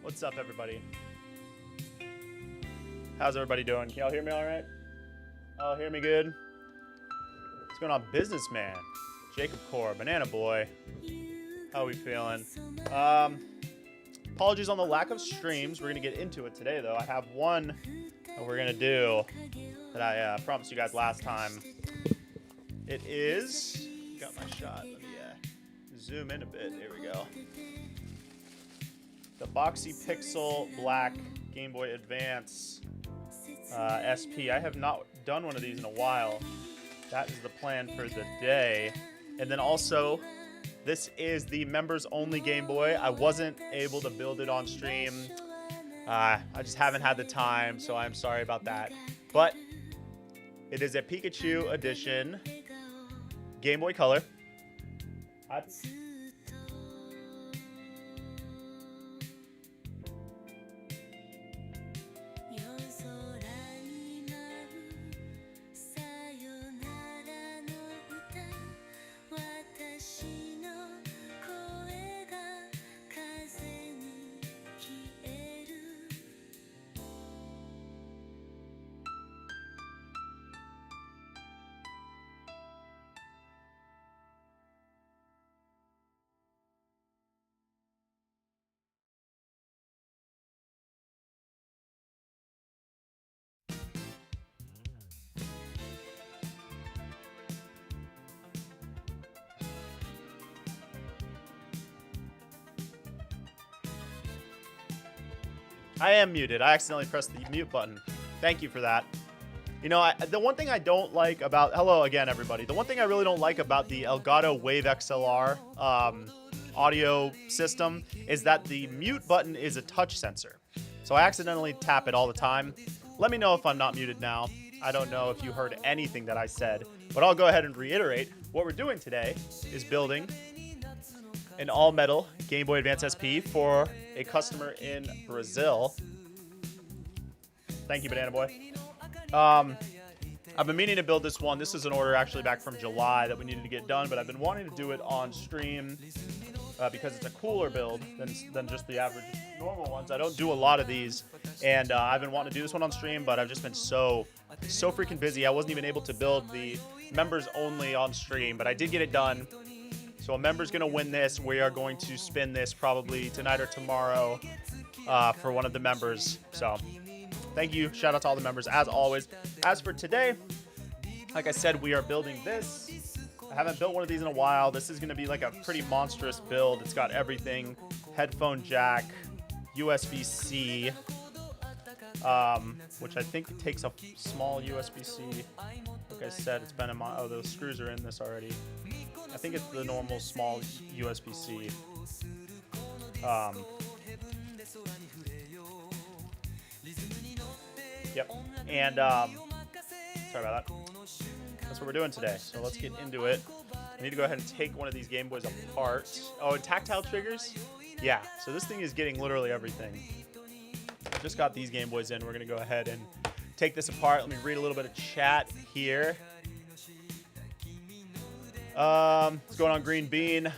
What's up, everybody? How's everybody doing? Can y'all hear me all right? Oh, hear me good? What's going on, businessman? Jacob Core, Banana Boy. How we feeling? Apologies on the lack of streams. We're gonna get into it today, though. I have one that we're gonna do that I promised you guys last time. It is, got my shot. Let me zoom in a bit. Here we go. The Boxy Pixel Black Game Boy Advance SP. I have not done one of these in a while. That is the plan for the day. And then also, this is the members only Game Boy. I wasn't able to build it on stream. I just haven't had the time, so I'm sorry about that. But it is a Pikachu edition Game Boy Color. I am muted. I accidentally pressed the mute button. Thank you for that. You know, the one thing I don't like about... Hello again, everybody. The one thing I really don't like about the Elgato Wave XLR audio system is that the mute button is a touch sensor. So I accidentally tap it all the time. Let me know if I'm not muted now. I don't know if you heard anything that I said, but I'll go ahead and reiterate. What we're doing today is building an all-metal Game Boy Advance SP for a customer in Brazil. Thank you, Banana Boy. I've been meaning to build this one. This is an order actually back from July that we needed to get done, but I've been wanting to do it on stream because it's a cooler build than just the average normal ones. I don't do a lot of these, and I've been wanting to do this one on stream, but I've just been so freaking busy. I wasn't even able to build the members only on stream, but I did get it done. So a member's going to win this. We are going to spin this probably tonight or tomorrow for one of the members. So thank you. Shout out to all the members as always. As for today, like I said, we are building this. I haven't built one of these in a while. This is going to be like a pretty monstrous build. It's got everything. Headphone jack, USB-C, which I think takes a small USB-C. Like I said, it's been in my... Oh, those screws are in this already. I think it's the normal small USB-C. Yep. And sorry about that. That's what we're doing today. So let's get into it. I need to go ahead and take one of these Game Boys apart. Oh, and tactile triggers? Yeah. So this thing is getting literally everything. I just got these Game Boys in. We're going to go ahead and take this apart. Let me read a little bit of chat here. What's going on, Green Bean?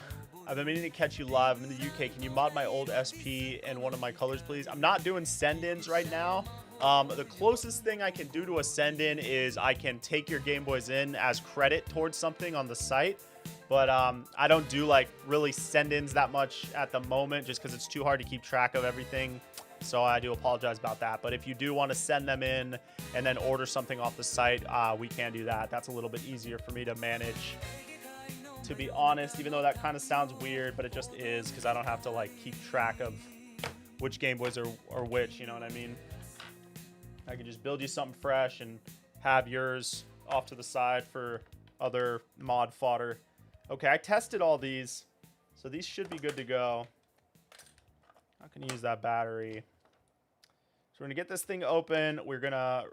I've been meaning to catch you live. I'm in the UK. Can you mod my old SP and one of my colors, please? I'm not doing send-ins right now. The closest thing I can do to a send-in is I can take your Game Boys in as credit towards something on the site. But I don't do like really send-ins that much at the moment just because it's too hard to keep track of everything. So I do apologize about that. But if you do want to send them in and then order something off the site, we can do that. That's a little bit easier for me to manage, to be honest, even though that kind of sounds weird, but it just is because I don't have to like keep track of which Game Boys are which, you know what I mean? I can just build you something fresh and have yours off to the side for other mod fodder. Okay, I tested all these, so these should be good to go. Not gonna use that battery. So we're gonna get this thing open. We're gonna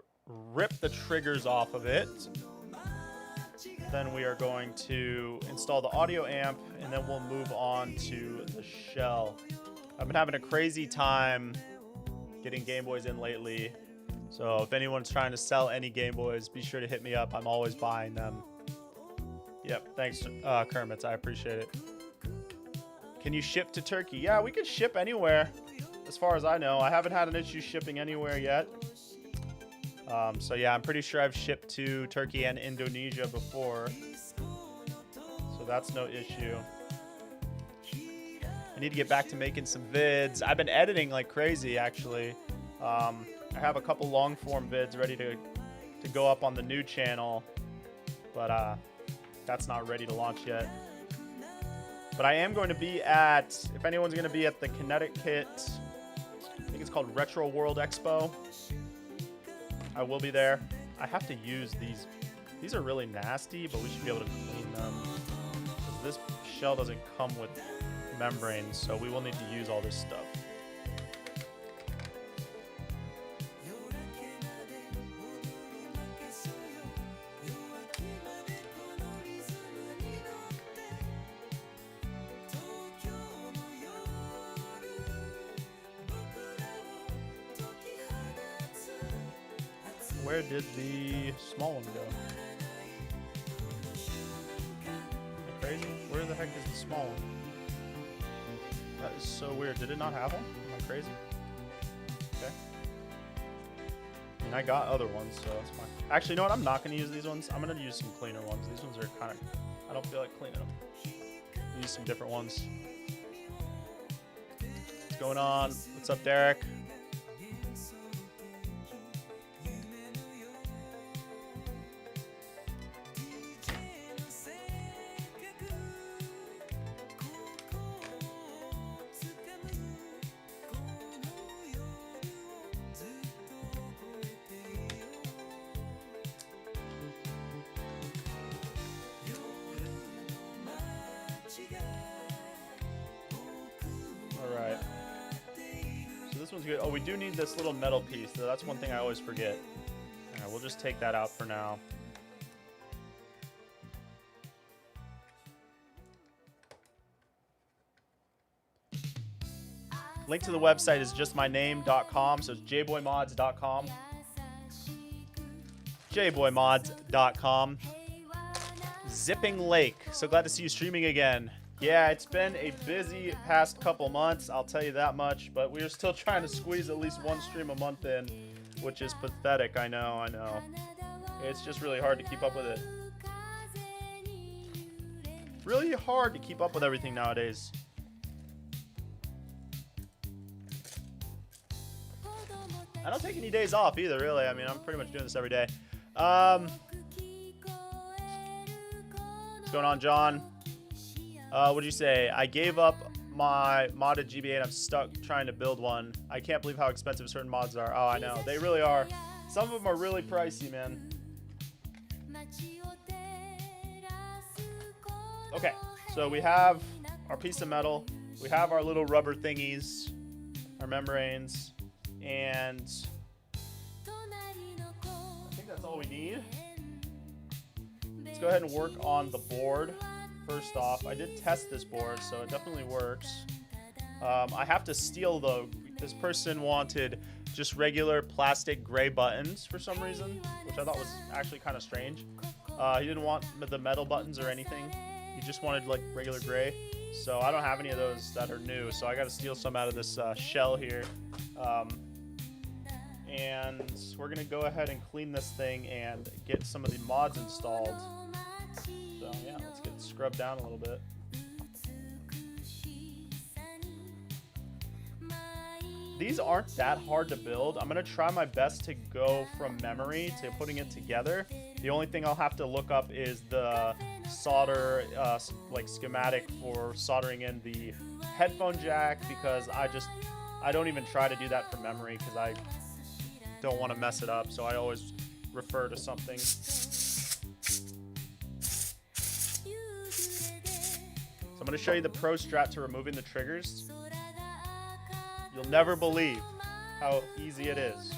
rip the triggers off of it. Then we are going to install the audio amp, and then we'll move on to the shell. I've been having a crazy time getting Game Boys in lately. So if anyone's trying to sell any Game Boys, be sure to hit me up. I'm always buying them. Yep, thanks, Kermits. I appreciate it. Can you ship to Turkey? Yeah, we can ship anywhere, as far as I know. I haven't had an issue shipping anywhere yet. So yeah, I'm pretty sure I've shipped to Turkey and Indonesia before. So that's no issue. I need to get back to making some vids. I've been editing like crazy, actually. I have a couple long form vids ready to go up on the new channel, but that's not ready to launch yet. But I am going to be at, if anyone's going to be at the Connecticut, I think it's called Retro World Expo, I will be there. I have to use these. These are really nasty, but we should be able to clean them. This shell doesn't come with membranes, so we will need to use all this stuff. Where did the small one go? Am I crazy? Where the heck is the small one? That is so weird. Did it not have one? Am I crazy? Okay. I mean, I got other ones, so that's fine. Actually, you know what? I'm not going to use these ones. I'm going to use some cleaner ones. These ones are kind of... I don't feel like cleaning them. Use some different ones. What's going on? What's up, Derek? Alright. So this one's good. Oh, we do need this little metal piece, though. That's one thing I always forget. Alright, we'll just take that out for now. Link to the website is justmyname.com, so it's jboymods.com. jboymods.com. Zipping Lake. So glad to see you streaming again. Yeah, it's been a busy past couple months, I'll tell you that much, but we're still trying to squeeze at least one stream a month in, which is pathetic. I know. It's just really hard to keep up with it. Really hard to keep up with everything nowadays. I don't take any days off either, really. I mean, I'm pretty much doing this every day. What's going on, John? What'd you say? I gave up my modded GBA and I'm stuck trying to build one. I can't believe how expensive certain mods are. Oh, I know. They really are. Some of them are really pricey, man. Okay, so we have our piece of metal. We have our little rubber thingies, our membranes, and I think that's all we need. Let's go ahead and work on the board. First off, I did test this board, so it definitely works. I have to steal, though. This person wanted just regular plastic gray buttons for some reason, which I thought was actually kind of strange. He didn't want the metal buttons or anything. He just wanted like regular gray. So I don't have any of those that are new, so I got to steal some out of this shell here. and we're gonna go ahead and clean this thing and get some of the mods installed. So yeah, let's get scrubbed down a little bit. These aren't that hard to build. I'm gonna try my best to go from memory to putting it together. The only thing I'll have to look up is the solder like schematic for soldering in the headphone jack, because I don't even try to do that from memory because I don't want to mess it up, so I always refer to something. So I'm going to show you the pro strat to removing the triggers. You'll never believe how easy it is.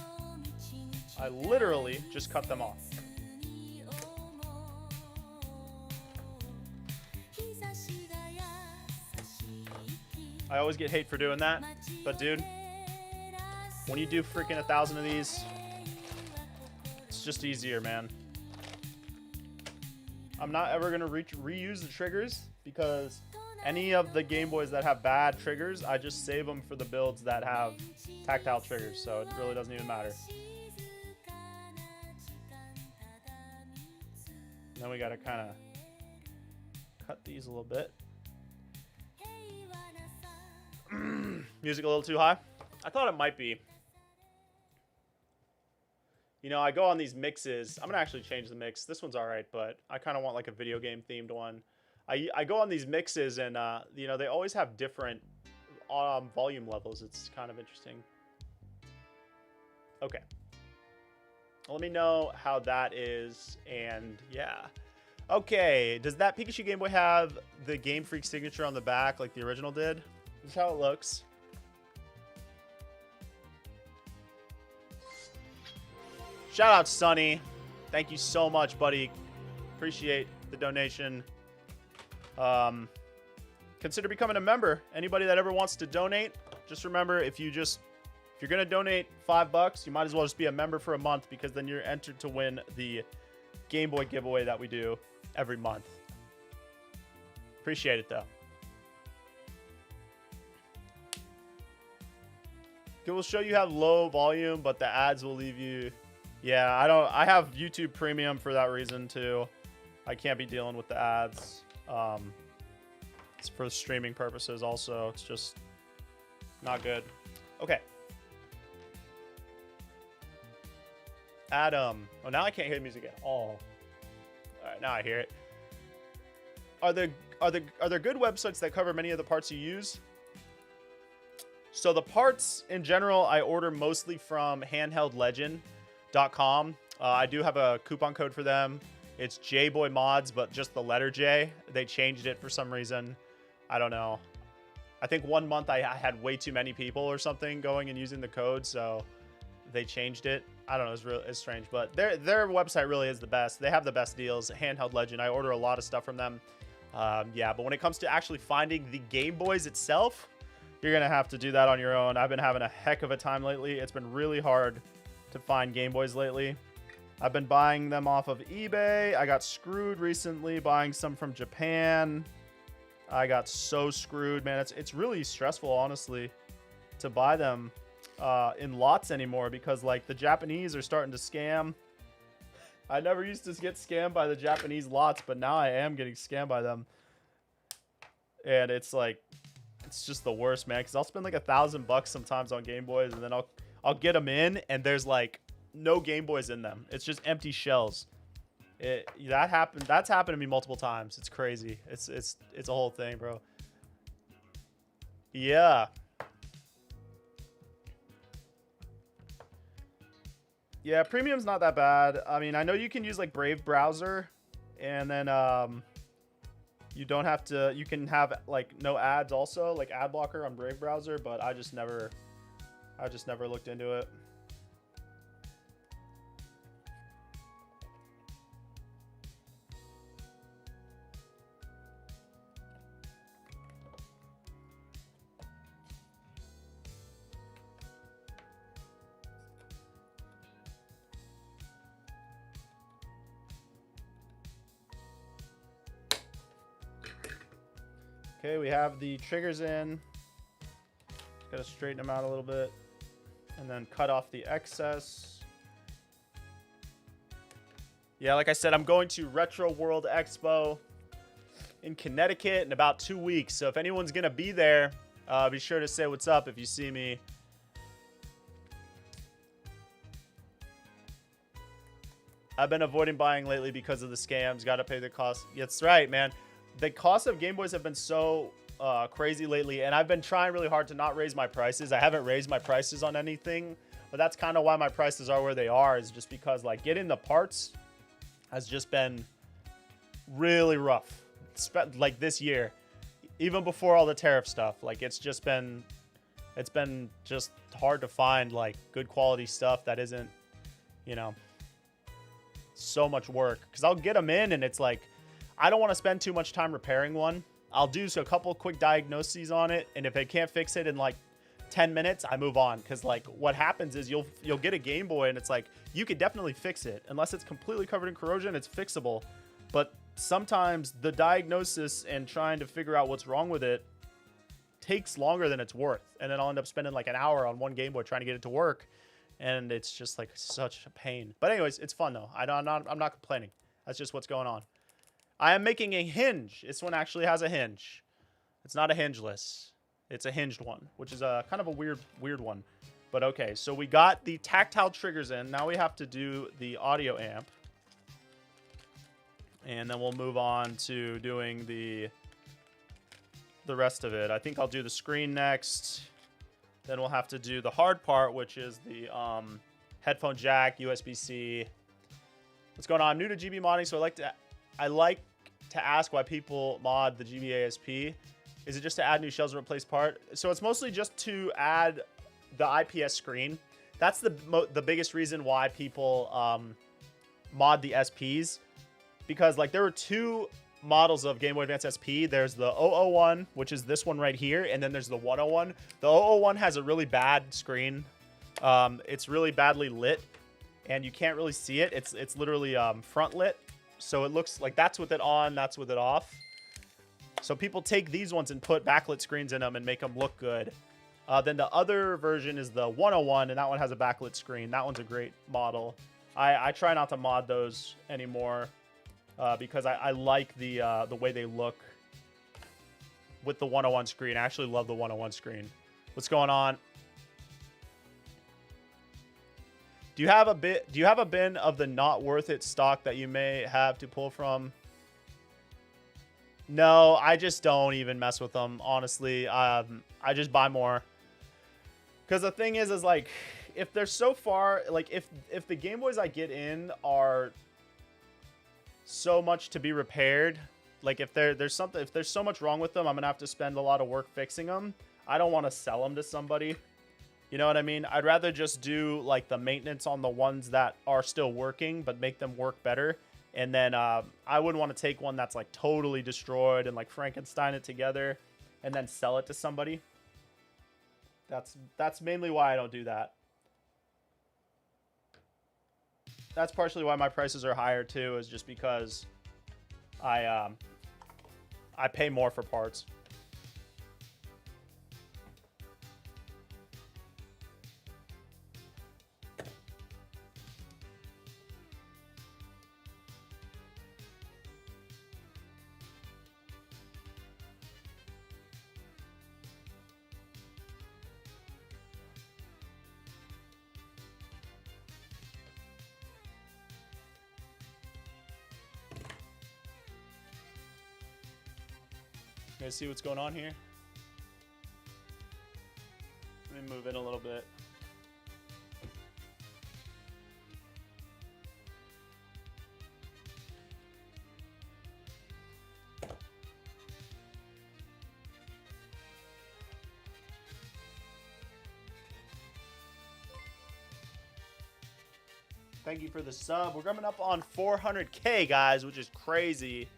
I literally just cut them off. I always get hate for doing that, but dude, when you do freaking 1,000 of these, it's just easier, man. I'm not ever gonna reuse the triggers, because any of the Game Boys that have bad triggers, I just save them for the builds that have tactile triggers, so it really doesn't even matter. And then we gotta kind of cut these a little bit. Music a little too high? I thought it might be. You know, I go on these mixes. I'm going to actually change the mix. This one's all right, but I kind of want like a video game themed one. I go on these mixes and, you know, they always have different volume levels. It's kind of interesting. Okay. Let me know how that is. And yeah. Okay. Does that Pikachu Game Boy have the Game Freak signature on the back like the original did? This is how it looks. Shout out Sonny. Thank you so much, buddy. Appreciate the donation. Consider becoming a member. Anybody that ever wants to donate, just remember, if you're gonna donate $5, you might as well just be a member for a month, because then you're entered to win the Game Boy giveaway that we do every month. Appreciate it though. It will show you have low volume, but the ads will leave you. Yeah, I have YouTube Premium for that reason too. I can't be dealing with the ads. It's for streaming purposes also. It's just not good. Okay. Adam. Oh, now I can't hear the music at all. All right, now I hear it. Are there good websites that cover many of the parts you use? So the parts in general, I order mostly from handheldlegend.com. I do have a coupon code for them. It's JBoyMods, but just the letter J. They changed it for some reason. I don't know. I think one month I had way too many people or something going and using the code, so they changed it. I don't know. It's strange, but their website really is the best. They have the best deals. Handheld Legend. I order a lot of stuff from them. Yeah, but when it comes to actually finding the Game Boys itself, you're going to have to do that on your own. I've been having a heck of a time lately. It's been really hard to find Game Boys lately. I've been buying them off of eBay. I got screwed recently buying some from Japan. I got so screwed, man. It's really stressful, honestly, to buy them in lots anymore, because like the Japanese are starting to scam. I never used to get scammed by the Japanese lots, but now I am getting scammed by them. And it's like, it's just the worst, man, because I'll spend like $1,000 sometimes on Game Boys, and then I'll get them in, and there's like no Game Boys in them. It's just empty shells. That's happened to me multiple times. It's crazy. It's a whole thing, bro. Yeah. Yeah, Premium's not that bad. I mean, I know you can use like Brave browser, and then you don't have to. You can have like no ads also, like ad blocker on Brave browser, but I just never looked into it. Okay, we have the triggers in. Gotta straighten them out a little bit. And then cut off the excess. Yeah, like I said, I'm going to Retro World Expo in Connecticut in about 2 weeks. So if anyone's going to be there, be sure to say what's up if you see me. I've been avoiding buying lately because of the scams. Got to pay the cost. That's right, man. The cost of Game Boys have been so crazy lately, and I've been trying really hard to not raise my prices. I haven't raised my prices on anything, but that's kind of why my prices are where they are, is just because like getting the parts has just been really rough. Like this year, even before all the tariff stuff, like it's been just hard to find like good quality stuff that isn't, you know, so much work. Because I'll get them in and it's like, I don't want to spend too much time repairing one. I'll do a couple quick diagnoses on it, and if they can't fix it in like 10 minutes, I move on. Because like what happens is you'll get a Game Boy and it's like you could definitely fix it unless it's completely covered in corrosion. It's fixable, but sometimes the diagnosis and trying to figure out what's wrong with it takes longer than it's worth, and then I'll end up spending like an hour on one Game Boy trying to get it to work, and it's just like such a pain. But anyways, it's fun though. I'm not complaining. That's just what's going on. I am making a hinge. This one actually has a hinge. It's not a hingeless. It's a hinged one, which is a kind of a weird one. But okay, so we got the tactile triggers in. Now we have to do the audio amp. And then we'll move on to doing the rest of it. I think I'll do the screen next. Then we'll have to do the hard part, which is the headphone jack, USB-C. What's going on? I'm new to GB modding, so I like to ask why people mod the GBA SP. Is it just to add new shells and replace part? So it's mostly just to add the IPS screen. That's the biggest reason why people mod the SPs. Because like there were two models of Game Boy Advance SP. There's the 001, which is this one right here, and then there's the 101. The 001 has a really bad screen. It's really badly lit, and you can't really see it. It's literally front lit. So it looks like that's with it on, that's with it off. So people take these ones and put backlit screens in them and make them look good. Then the other version is the 101, and that one has a backlit screen. That one's a great model. I try not to mod those anymore because I like the way they look with the 101 screen. I actually love the 101 screen. What's going on? Do you have a bin of the not worth it stock that you may have to pull from? No, I just don't even mess with them, honestly. I just buy more. Because the thing is like, if they're so far, like if the Game Boys I get in are so much to be repaired, like if there's so much wrong with them, I'm gonna have to spend a lot of work fixing them. I don't want to sell them to somebody. You know what I mean? I'd rather just do like the maintenance on the ones that are still working, but make them work better. And then I wouldn't want to take one that's like totally destroyed and like Frankenstein it together and then sell it to somebody. That's mainly why I don't do that. That's partially why my prices are higher too, is just because I pay more for parts. You guys see what's going on here? Let me move in a little bit. Thank you for the sub. We're coming up on 400K, guys, which is crazy.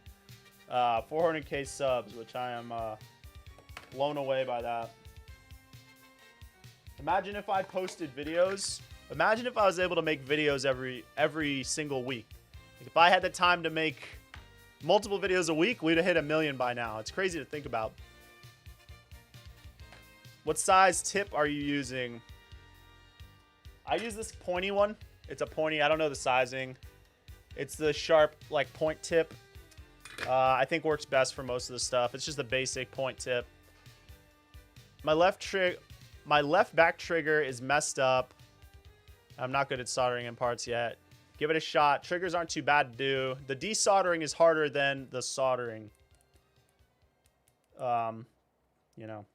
400K subs, which I am blown away by that. Imagine if I posted videos. Imagine if I was able to make videos every single week. Like if I had the time to make multiple videos a week, we'd have hit 1 million by now. It's crazy to think about. What size tip are you using? I use this pointy one. It's a pointy. I don't know the sizing. It's the sharp like point tip. I think works best for most of the stuff. It's just a basic point tip. My left back trigger is messed up. I'm not good at soldering in parts yet. Give it a shot. Triggers aren't too bad to do. The desoldering is harder than the soldering. You know.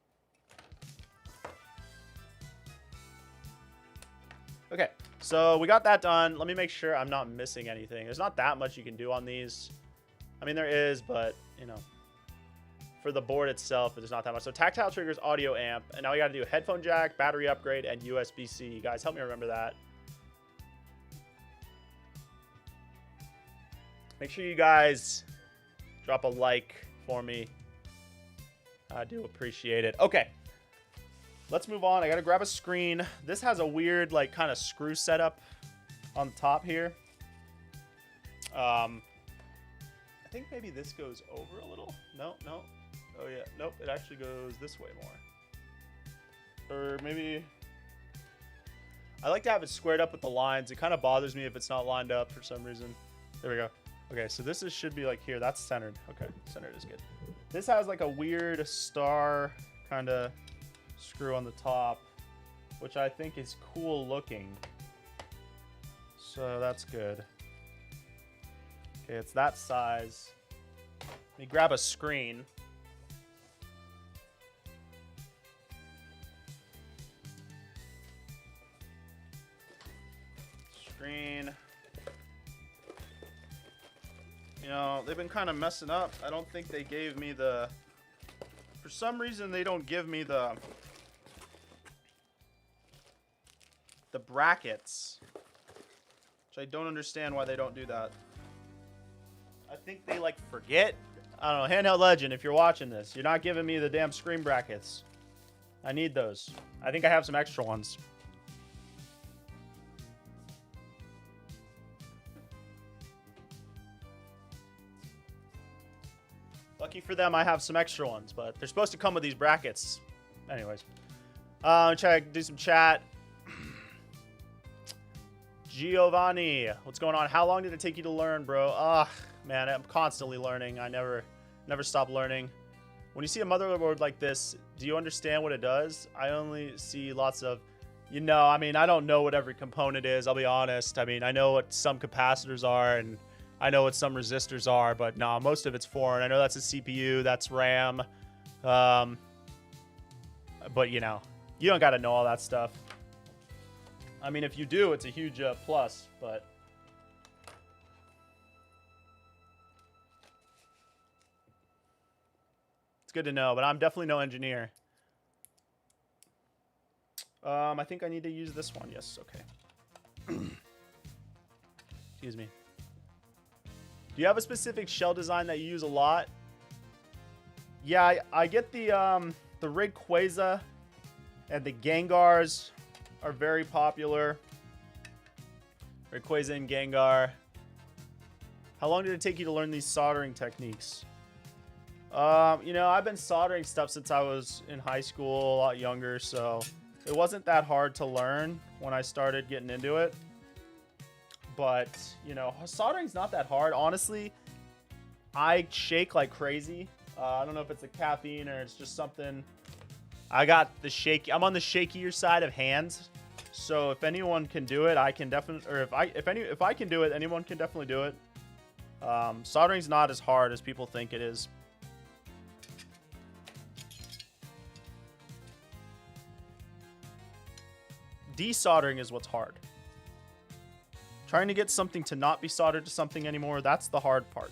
Okay, so we got that done. Let me make sure I'm not missing anything. There's not that much you can do on these. I mean, there is, but, you know, for the board itself, there's not that much. So tactile triggers, audio amp, and now we got to do headphone jack, battery upgrade, and USB-C. Guys, help me remember that. Make sure you guys drop a like for me. I do appreciate it. Okay. Let's move on. I got to grab a screen. This has a weird, like, kind of screw setup on the top here. I think maybe this goes over a little. No. Oh, yeah. Nope. It actually goes this way more. Or maybe... I like to have it squared up with the lines. It kind of bothers me if it's not lined up for some reason. There we go. Okay, so this should be like here. That's centered. Okay, centered is good. This has like a weird star kind of screw on the top, which I think is cool looking. So that's good. Okay, it's that size. Let me grab a screen. Screen. You know, they've been kind of messing up. I don't think they gave me the... For some reason, they don't give me the brackets. Which I don't understand why they don't do that. I think they, like, forget. I don't know. Handheld Legend, if you're watching this, you're not giving me the damn screen brackets. I need those. I think I have some extra ones. Lucky for them, I have some extra ones, but they're supposed to come with these brackets. Anyways. Do some chat. Giovanni, what's going on? How long did it take you to learn, bro? Man, I'm constantly learning. I never stop learning. When you see a motherboard like this, do you understand what it does? I only see lots of, you know, I mean, I don't know what every component is, I'll be honest. I mean, I know what some capacitors are, and I know what some resistors are, but no, most of it's foreign. I know that's a CPU, that's RAM. But, you know, you don't got to know all that stuff. I mean, if you do, it's a huge plus, but... It's good to know, but I'm definitely no engineer. I think I need to use this one. Yes, okay. Excuse me. Do you have a specific shell design that you use a lot? Yeah, I get the Rayquaza and the Gengars are very popular. Rayquaza and Gengar. How long did it take you to learn these soldering techniques? You know, I've been soldering stuff since I was in high school, a lot younger, so it wasn't that hard to learn when I started getting into it. But, you know, soldering's not that hard. Honestly, I shake like crazy. I don't know if it's the caffeine or it's just something. I got the shaky. I'm on the shakier side of hands. So if anyone can do it, I can definitely. Or if I can do it, anyone can definitely do it. Soldering's not as hard as people think it is. Desoldering is what's hard. Trying to get something to not be soldered to something anymore, that's the hard part.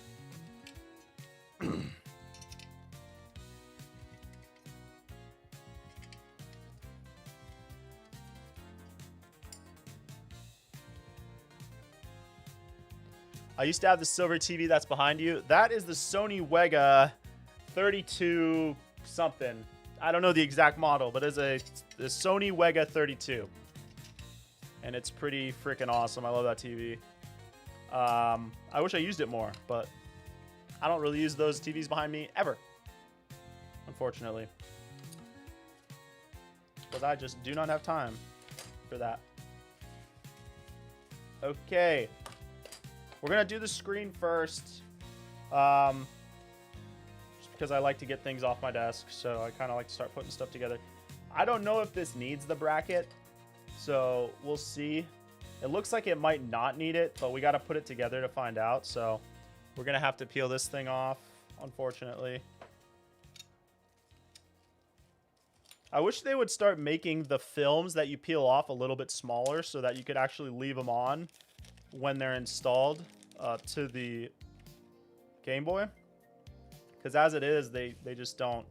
I used to have the silver TV that's behind you. That is the Sony Wega 32 something. I don't know the exact model, but it's the Sony Wega 32. And it's pretty freaking awesome. I love that TV. I wish I used it more, but I don't really use those TVs behind me ever. Unfortunately. Because I just do not have time for that. Okay. We're going to do the screen first. Just because I like to get things off my desk. So I kind of like to start putting stuff together. I don't know if this needs the bracket. So we'll see. It looks like it might not need it, but we got to put it together to find out. So we're going to have to peel this thing off, unfortunately. I wish they would start making the films that you peel off a little bit smaller so that you could actually leave them on when they're installed to the Game Boy. Because as it is, they just don't.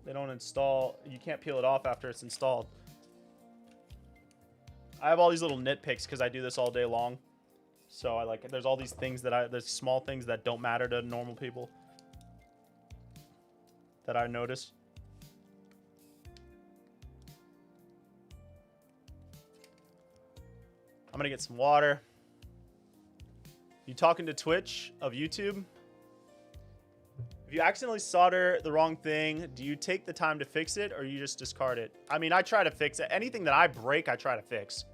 They don't install. You can't peel it off after it's installed. I have all these little nitpicks because I do this all day long. So I like it. There's all these things there's small things that don't matter to normal people that I notice. I'm gonna get some water. You talking to Twitch of YouTube? If you accidentally solder the wrong thing, do you take the time to fix it or you just discard it? I mean, I try to fix it. Anything that I break, I try to fix.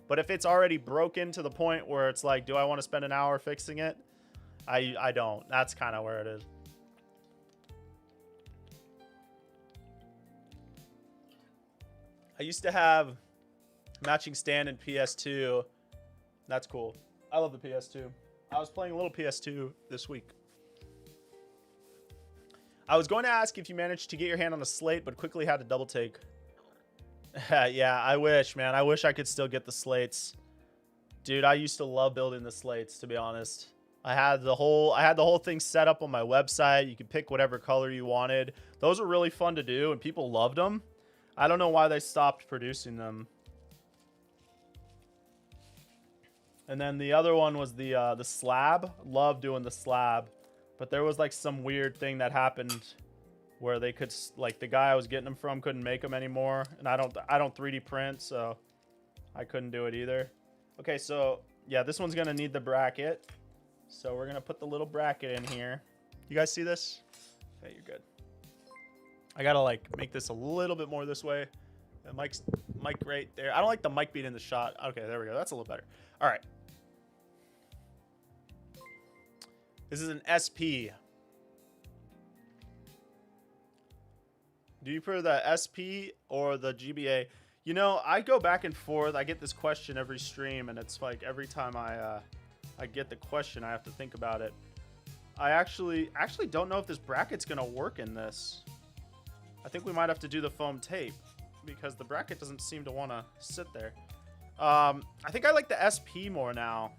But if it's already broken to the point where it's like, do I want to spend an hour fixing it? I don't. That's kind of where it is. I used to have matching stand in PS2. That's cool. I love the PS2. I was playing a little PS2 this week. I was going to ask if you managed to get your hand on a slate, but quickly had to double take. Yeah, I wish, man. I wish I could still get the slates. Dude, I used to love building the slates, to be honest. I had the whole thing set up on my website. You could pick whatever color you wanted. Those were really fun to do, and people loved them. I don't know why they stopped producing them. And then the other one was the slab. Love doing the slab. But there was like some weird thing that happened where they could, like, the guy I was getting them from couldn't make them anymore. And I don't 3D print, so I couldn't do it either. Okay, so yeah, this one's gonna need the bracket. So we're gonna put the little bracket in here. You guys see this? Okay, you're good. I gotta like make this a little bit more this way. The mic right there. I don't like the mic being in the shot. Okay, there we go. That's a little better. All right. This is an SP. Do you prefer the SP or the GBA? You know, I go back and forth. I get this question every stream, and it's like every time I get the question, I have to think about it. I actually don't know if this bracket's gonna work in this. I think we might have to do the foam tape because the bracket doesn't seem to want to sit there. I think I like the SP more now.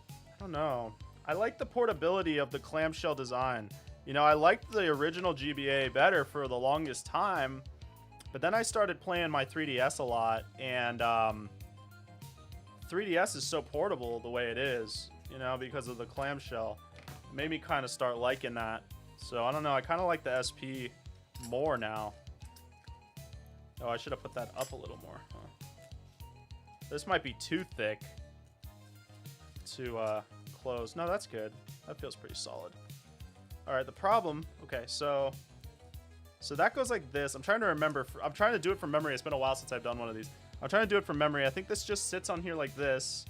I don't know. I like the portability of the clamshell design. You know, I liked the original GBA better for the longest time, but then I started playing my 3DS a lot, and 3DS is so portable the way it is, you know, because of the clamshell. It made me kind of start liking that. So, I don't know. I kind of like the SP more now. Oh, I should have put that up a little more. Huh? This might be too thick to close. No, that's good. That feels pretty solid. All right, the problem. Okay, so that goes like this. I'm trying to remember. I'm trying to do it from memory. It's been a while since I've done one of these. I'm trying to do it from memory. I think this just sits on here like this,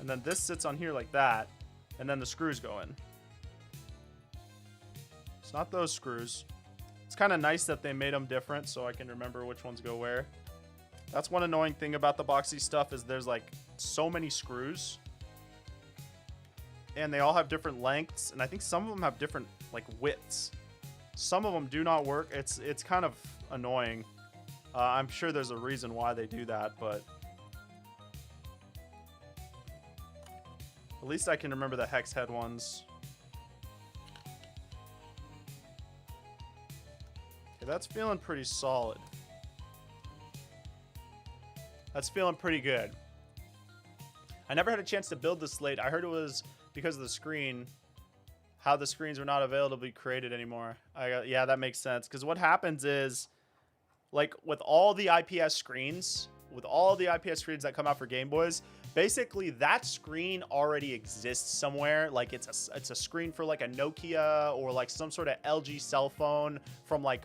and then this sits on here like that, and then the screws go in. It's not those screws. It's kind of nice that they made them different so I can remember which ones go where. That's one annoying thing about the Boxy stuff is there's like so many screws. And they all have different lengths, and I think some of them have different like widths. Some of them do not work. It's kind of annoying. I'm sure there's a reason why they do that, but at least I can remember the hex head ones. Okay, that's feeling pretty solid. That's feeling pretty good. I never had a chance to build the slate. I heard it was because of the screen, how the screens were not available to be created anymore. Yeah, that makes sense. Because what happens is, like with all the IPS screens, that come out for Game Boys, basically that screen already exists somewhere. Like it's a screen for like a Nokia or like some sort of LG cell phone from like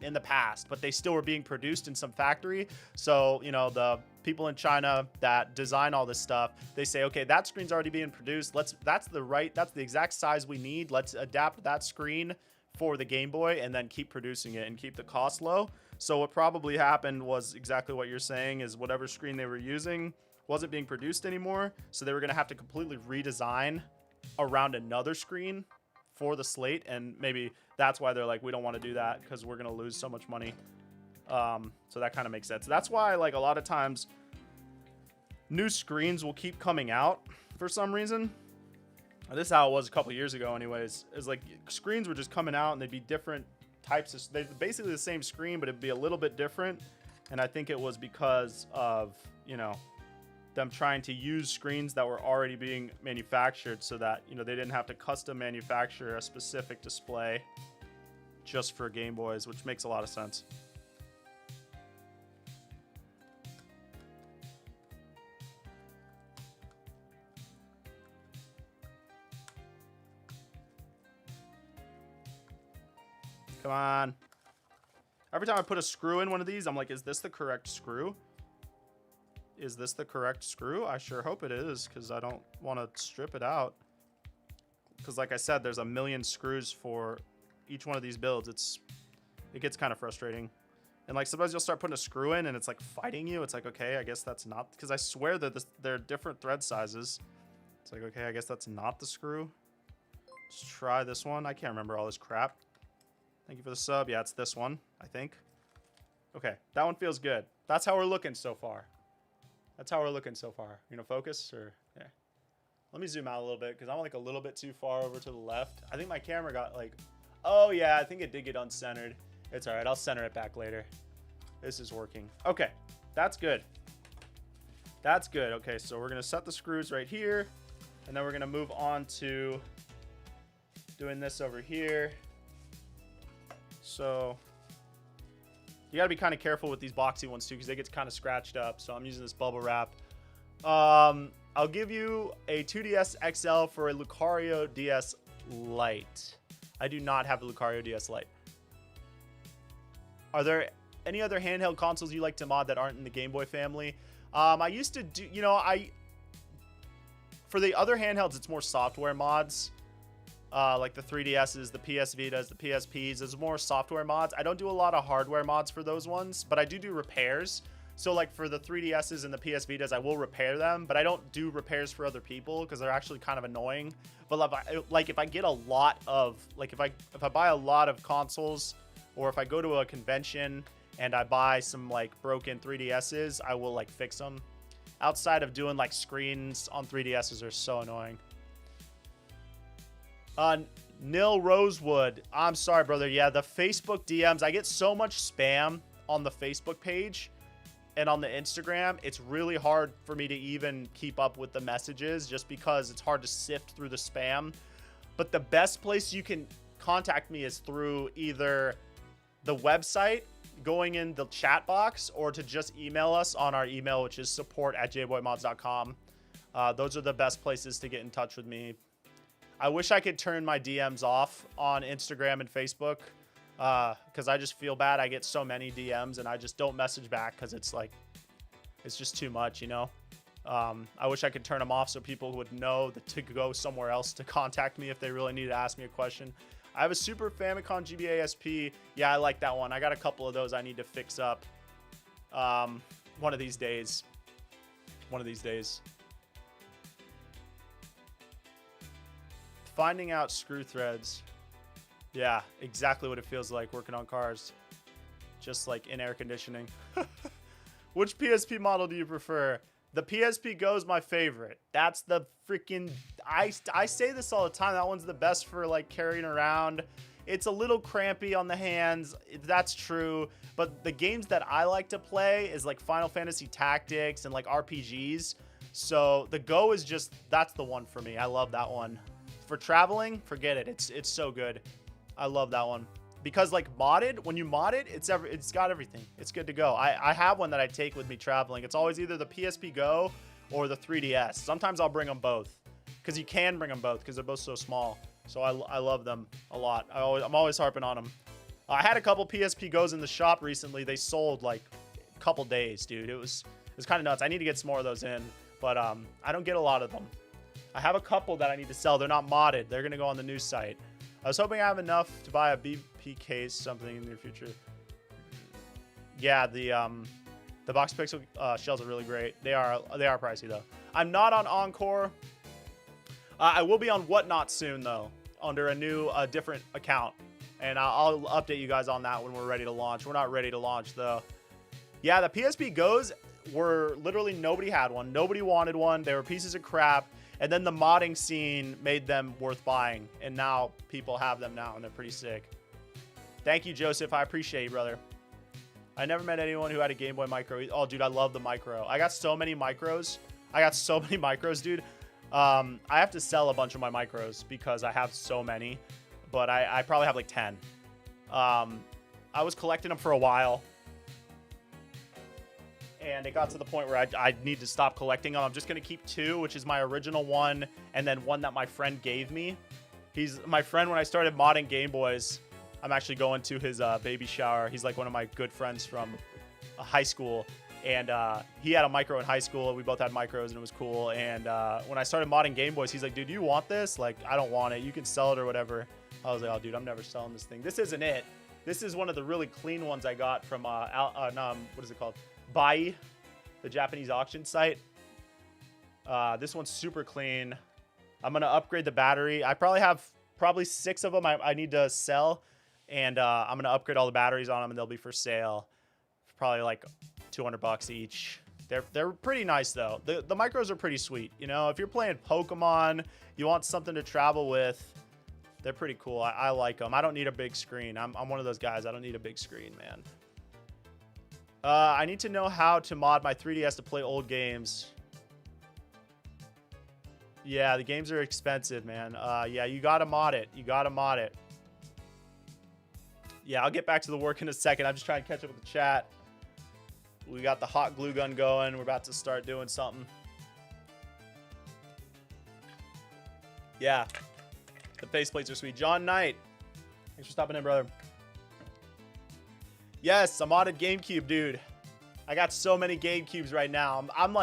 in the past, but they still were being produced in some factory. So, you know, people in China that design all this stuff, they say, okay, that screen's already being produced. That's the exact size we need. Let's adapt that screen for the Game Boy and then keep producing it and keep the cost low. So what probably happened was exactly what you're saying, is whatever screen they were using wasn't being produced anymore. So they were going to have to completely redesign around another screen for the slate. And maybe that's why they're like, we don't want to do that because we're going to lose so much money. So that kind of makes sense. That's why, like, a lot of times new screens will keep coming out for some reason. This is how it was a couple years ago anyways. Is like screens were just coming out and they'd be different types of, they're basically the same screen, but it'd be a little bit different. And I think it was because of, you know, them trying to use screens that were already being manufactured so that, you know, they didn't have to custom manufacture a specific display just for Game Boys, which makes a lot of sense. Come on. Every time I put a screw in one of these, I'm like, is this the correct screw? Is this the correct screw? I sure hope it is, because I don't want to strip it out. Because like I said, there's a million screws for each one of these builds. It gets kind of frustrating. And like sometimes you'll start putting a screw in and it's like fighting you. It's like, okay, I guess that's not, because I swear that they're different thread sizes. It's like, okay, I guess that's not the screw. Let's try this one. I can't remember all this crap. Thank you for the sub. Yeah, it's this one, I think. Okay, that one feels good. That's how we're looking so far. That's how we're looking so far. You know, focus or yeah. Let me zoom out a little bit because I'm like a little bit too far over to the left. I think my camera got like, oh yeah, I think it did get uncentered. It's all right. I'll center it back later. This is working. Okay, that's good. That's good. Okay, so we're gonna set the screws right here, and then we're gonna move on to doing this over here. So you got to be kind of careful with these boxy ones too, because they get kind of scratched up. So I'm using this bubble wrap. I'll give you a 2DS XL for a Lucario DS Lite. I do not have a Lucario DS Lite. Are there any other handheld consoles you like to mod that aren't in the Game Boy family? I used to do, you know, for the other handhelds, it's more software mods. Like the 3DSs, the PS Vitas, the PSPs, there's more software mods. I don't do a lot of hardware mods for those ones, but I do repairs. So like for the 3DSs and the PS Vitas, I will repair them, but I don't do repairs for other people because they're actually kind of annoying. But like if I get a lot of, like if I buy a lot of consoles, or if I go to a convention and I buy some like broken 3DSs, I will like fix them. Outside of doing like screens on 3DSs are so annoying. Nil Rosewood. I'm sorry, brother. Yeah, the Facebook DMs. I get so much spam on the Facebook page and on the Instagram. It's really hard for me to even keep up with the messages just because it's hard to sift through the spam. But the best place you can contact me is through either the website, going in the chat box, or to just email us on our email, which is support@jboymods.com. Those are the best places to get in touch with me. I wish I could turn my DMs off on Instagram and Facebook because I just feel bad. I get so many DMs and I just don't message back because it's like, it's just too much, you know? I wish I could turn them off so people would know to go somewhere else to contact me if they really need to ask me a question. I have a Super Famicom GBA SP. Yeah, I like that one. I got a couple of those I need to fix up one of these days. One of these days. Finding out screw threads. Yeah, exactly what it feels like working on cars. Just like in air conditioning. Which PSP model do you prefer? The PSP Go is my favorite. That's the freaking... I say this all the time. That one's the best for like carrying around. It's a little crampy on the hands. That's true. But the games that I like to play is like Final Fantasy Tactics and like RPGs. So the Go is just... That's the one for me. I love that one. For traveling, forget it. It's so good. I love that one because like modded, when you mod it, it's got everything. It's good to go. I have one that I take with me traveling. It's always either the PSP Go or the 3DS. Sometimes I'll bring them both because you can bring them both because they're both so small. So I love them a lot. I'm always harping on them. I had a couple PSP Go's in the shop recently. They sold like a couple days, dude. It was It's kind of nuts. I need to get some more of those in, but I don't get a lot of them. I have a couple that I need to sell. They're not modded. They're going to go on the new site. I was hoping I have enough to buy a BP case, something in the near future. Yeah, the Boxy Pixel shells are really great. They are pricey though. I'm not on Encore. I will be on Whatnot soon though, under a new different account, and I'll update you guys on that when we're ready to launch. We're not ready to launch though. Yeah, the PSP Go's were literally nobody had one. Nobody wanted one. They were pieces of crap. And then the modding scene made them worth buying, and now people have them now, and they're pretty sick. Thank you, Joseph. I appreciate you, brother. I never met anyone who had a Game Boy Micro. Oh, dude, I love the Micro. I got so many micros. Dude. I have to sell a bunch of my micros because I have so many, but I probably have like 10. I was collecting them for a while, and it got to the point where I need to stop collecting them. I'm just going to keep 2, which is my original one, and then one that my friend gave me. He's my friend when I started modding Game Boys. I'm actually going to his baby shower. He's like one of my good friends from high school. And he had a micro in high school. We both had micros, and it was cool. And when I started modding Game Boys, he's like, dude, you want this? Like, I don't want it. You can sell it or whatever. I was like, oh, dude, I'm never selling this thing. This isn't it. This is one of the really clean ones I got from, what is it called? Bai, the Japanese auction site. This one's super clean. I'm going to upgrade the battery. I probably have 6 of them I need to sell. And I'm going to upgrade all the batteries on them, and they'll be for sale. Probably like $200 each. They're pretty nice though. The micros are pretty sweet. You know, if you're playing Pokemon, you want something to travel with, they're pretty cool. I like them. I don't need a big screen. I'm one of those guys. I don't need a big screen, man. I need to know how to mod my 3DS to play old games. Yeah, the games are expensive, man. Yeah, you gotta mod it. Yeah, I'll get back to the work in a second. I'm just trying to catch up with the chat. We got the hot glue gun going. We're about to start doing something. Yeah. The faceplates are sweet. John Knight. Thanks for stopping in, brother. Yes, I'm modded GameCube, dude. I got so many GameCubes right now. I'm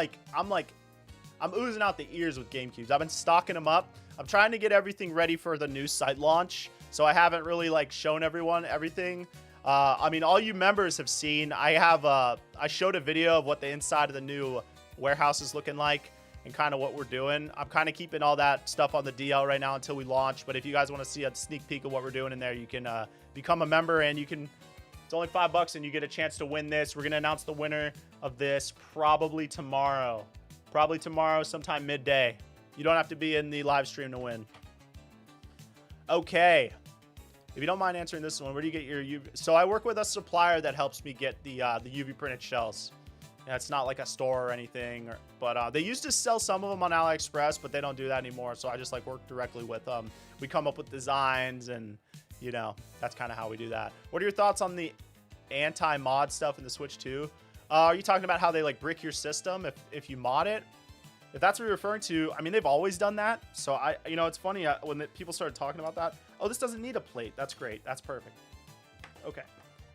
oozing out the ears with GameCubes. I've been stocking them up. I'm trying to get everything ready for the new site launch. So I haven't really like shown everyone everything. I mean, all you members have seen. I showed a video of what the inside of the new warehouse is looking like and kind of what we're doing. I'm kind of keeping all that stuff on the DL right now until we launch. But if you guys want to see a sneak peek of what we're doing in there, you can become a member, and you can. It's only $5 and you get a chance to win this. We're gonna announce the winner of this probably tomorrow. Sometime midday. You don't have to be in the live stream to win. Okay. If you don't mind answering this one, where do you get your UV? So I work with a supplier that helps me get the UV printed shells. Yeah, it's not like a store or anything, but they used to sell some of them on AliExpress, but they don't do that anymore. So I just like work directly with them. We come up with designs, and you know, that's kind of how we do that. What are your thoughts on the anti-mod stuff in the Switch 2? Are you talking about how they like brick your system if you mod it? If that's what you're referring to, I mean, they've always done that. So you know, it's funny when people started talking about that. Oh, this doesn't need a plate. That's great. That's perfect. Okay.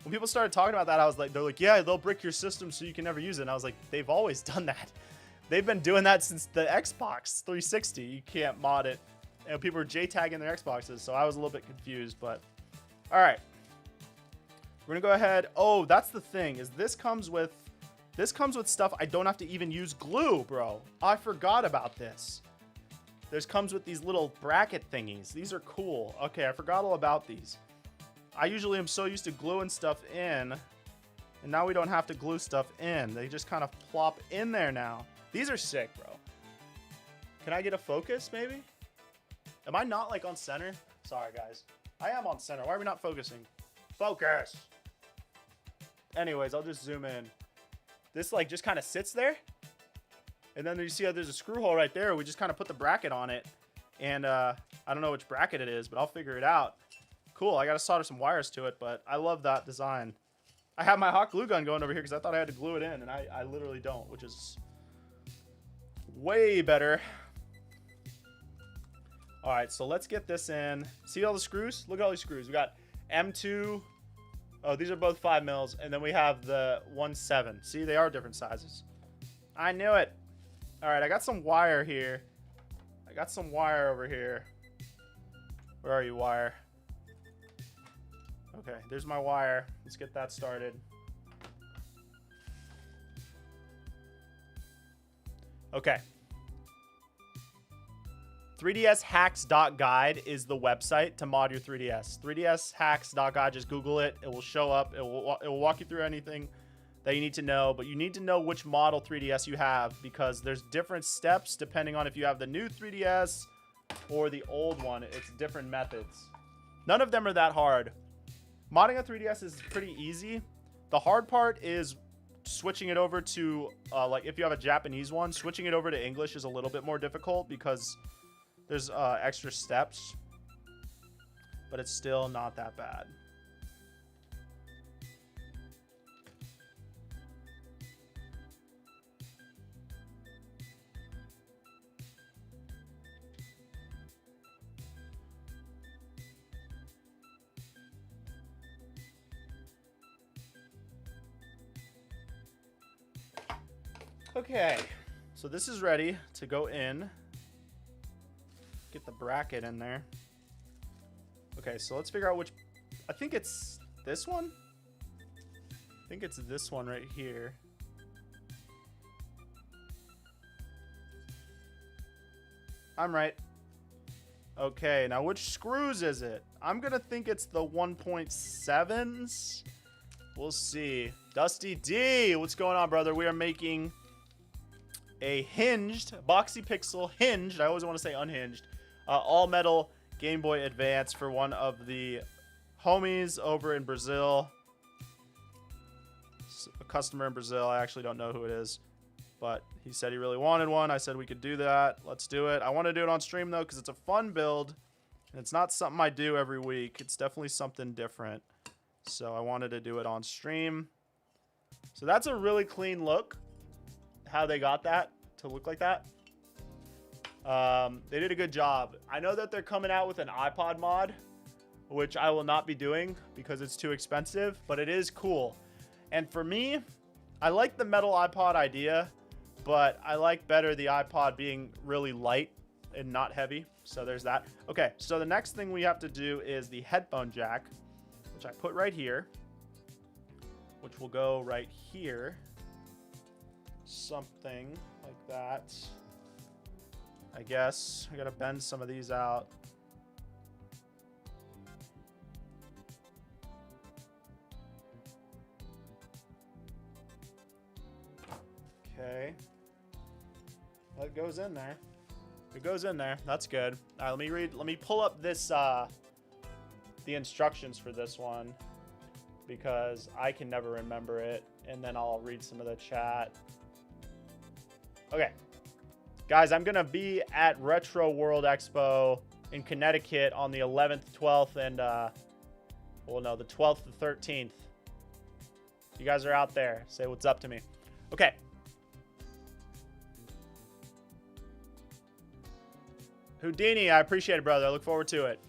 When people started talking about that, I was like, they're like, yeah, they'll brick your system so you can never use it. And I was like, they've always done that. They've been doing that since the Xbox 360. You can't mod it. And people were JTagging their Xboxes. So I was a little bit confused, but all right. We're going to go ahead. Oh, that's the thing is this comes with stuff I don't have to even use glue, bro. I forgot about this. This comes with these little bracket thingies. These are cool. Okay, I forgot all about these. I usually am so used to gluing stuff in, and now we don't have to glue stuff in. They just kind of plop in there now. These are sick, bro. Can I get a focus, maybe? Am I not, like, on center? Sorry, guys. I am on center. Why are we not focusing? Focus! Anyways, I'll just zoom in. This, like, just kind of sits there. And then you see how there's a screw hole right there. We just kind of put the bracket on it. And I don't know which bracket it is, but I'll figure it out. Cool. I got to solder some wires to it, but I love that design. I have my hot glue gun going over here because I thought I had to glue it in, and I literally don't, which is way better. All right, so let's get this in. See all the screws? Look at all these screws. We got M2. Oh, these are both 5 mils, and then we have the 1.7. See, they are different sizes. I knew it. All right, I got some wire here. I got some wire over here. Where are you, wire? Okay, there's my wire. Let's get that started. Okay. 3dshacks.guide is the website to mod your 3DS. 3dshacks.guide, just Google it. It will show up. It will walk you through anything that you need to know, but you need to know which model 3DS you have because there's different steps depending on if you have the new 3DS or the old one. It's different methods. None of them are that hard. Modding a 3DS is pretty easy. The hard part is switching it over to, like if you have a Japanese one, switching it over to English is a little bit more difficult because there's extra steps, but it's still not that bad. Okay, so this is ready to go in. Get the bracket in there. Okay, so let's figure out which. I think it's this one. I think it's this one right here. I'm right. Okay, now which screws is it? I'm gonna think it's the 1.7s. We'll see. Dusty D, what's going on, brother? We are making a hinged, Boxy Pixel hinged, I always want to say unhinged, all metal Game Boy Advance for one of the homies over in Brazil. A customer in Brazil, I actually don't know who it is, but he said he really wanted one. I said we could do that. Let's do it. I want to do it on stream though because it's a fun build and it's not something I do every week. It's definitely something different. So I wanted to do it on stream. So that's a really clean look. How they got that to look like that. They did a good job. I know that they're coming out with an iPod mod, which I will not be doing because it's too expensive, but it is cool. And for me, I like the metal iPod idea, but I like better the iPod being really light and not heavy. So there's that. Okay, so the next thing we have to do is the headphone jack, which I put right here, which will go right here. Something like that. I guess I gotta bend some of these out. Okay, that goes in there. It goes in there. That's good. All right, let me pull up this the instructions for this one because I can never remember it, and then I'll read some of the chat. Okay, guys, I'm gonna be at Retro World Expo in Connecticut on the 11th, 12th, and well, no, the 12th to 13th. You guys are out there. Say what's up to me. Okay. Houdini, I appreciate it, brother. I look forward to it.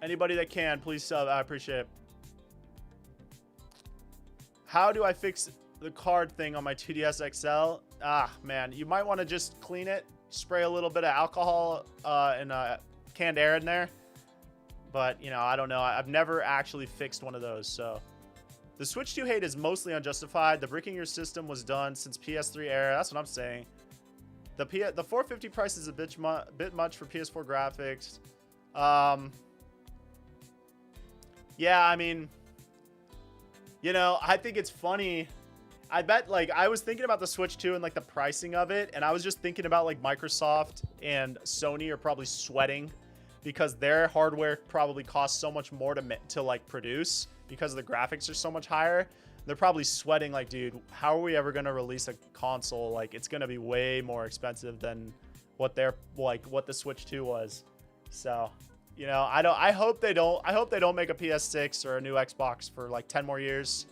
Anybody that can, please sub. I appreciate it. How do I fix the card thing on my 2DS XL? Ah, man, you might want to just clean it, spray a little bit of alcohol and canned air in there. But, you know, I don't know. I've never actually fixed one of those, so. The Switch 2 hate is mostly unjustified. The bricking your system was done since PS3 era. That's what I'm saying. The 450 price is a bit much for PS4 graphics. Yeah, I mean, you know, I think it's funny. I bet, like, I was thinking about the Switch 2 and, like, the pricing of it, and I was just thinking about, like, Microsoft and Sony are probably sweating because their hardware probably costs so much more to like, produce because the graphics are so much higher. They're probably sweating, like, dude, how are we ever going to release a console? Like, it's going to be way more expensive than what what the Switch 2 was. So, you know, I hope they don't make a PS6 or a new Xbox for, like, 10 more years.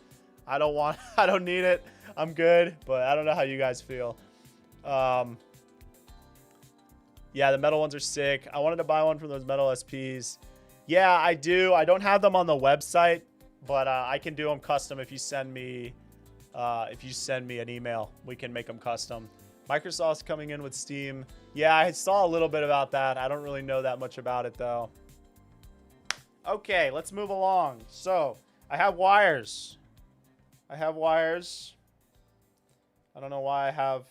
I don't need it. I'm good, but I don't know how you guys feel. Yeah, the metal ones are sick. I wanted to buy one from those metal SPs. Yeah, I do. I don't have them on the website, but I can do them custom if you send me If you send me an email, we can make them custom. Microsoft's coming in with Steam. Yeah, I saw a little bit about that. I don't really know that much about it, though. Okay, let's move along. So, I have wires. I don't know why I have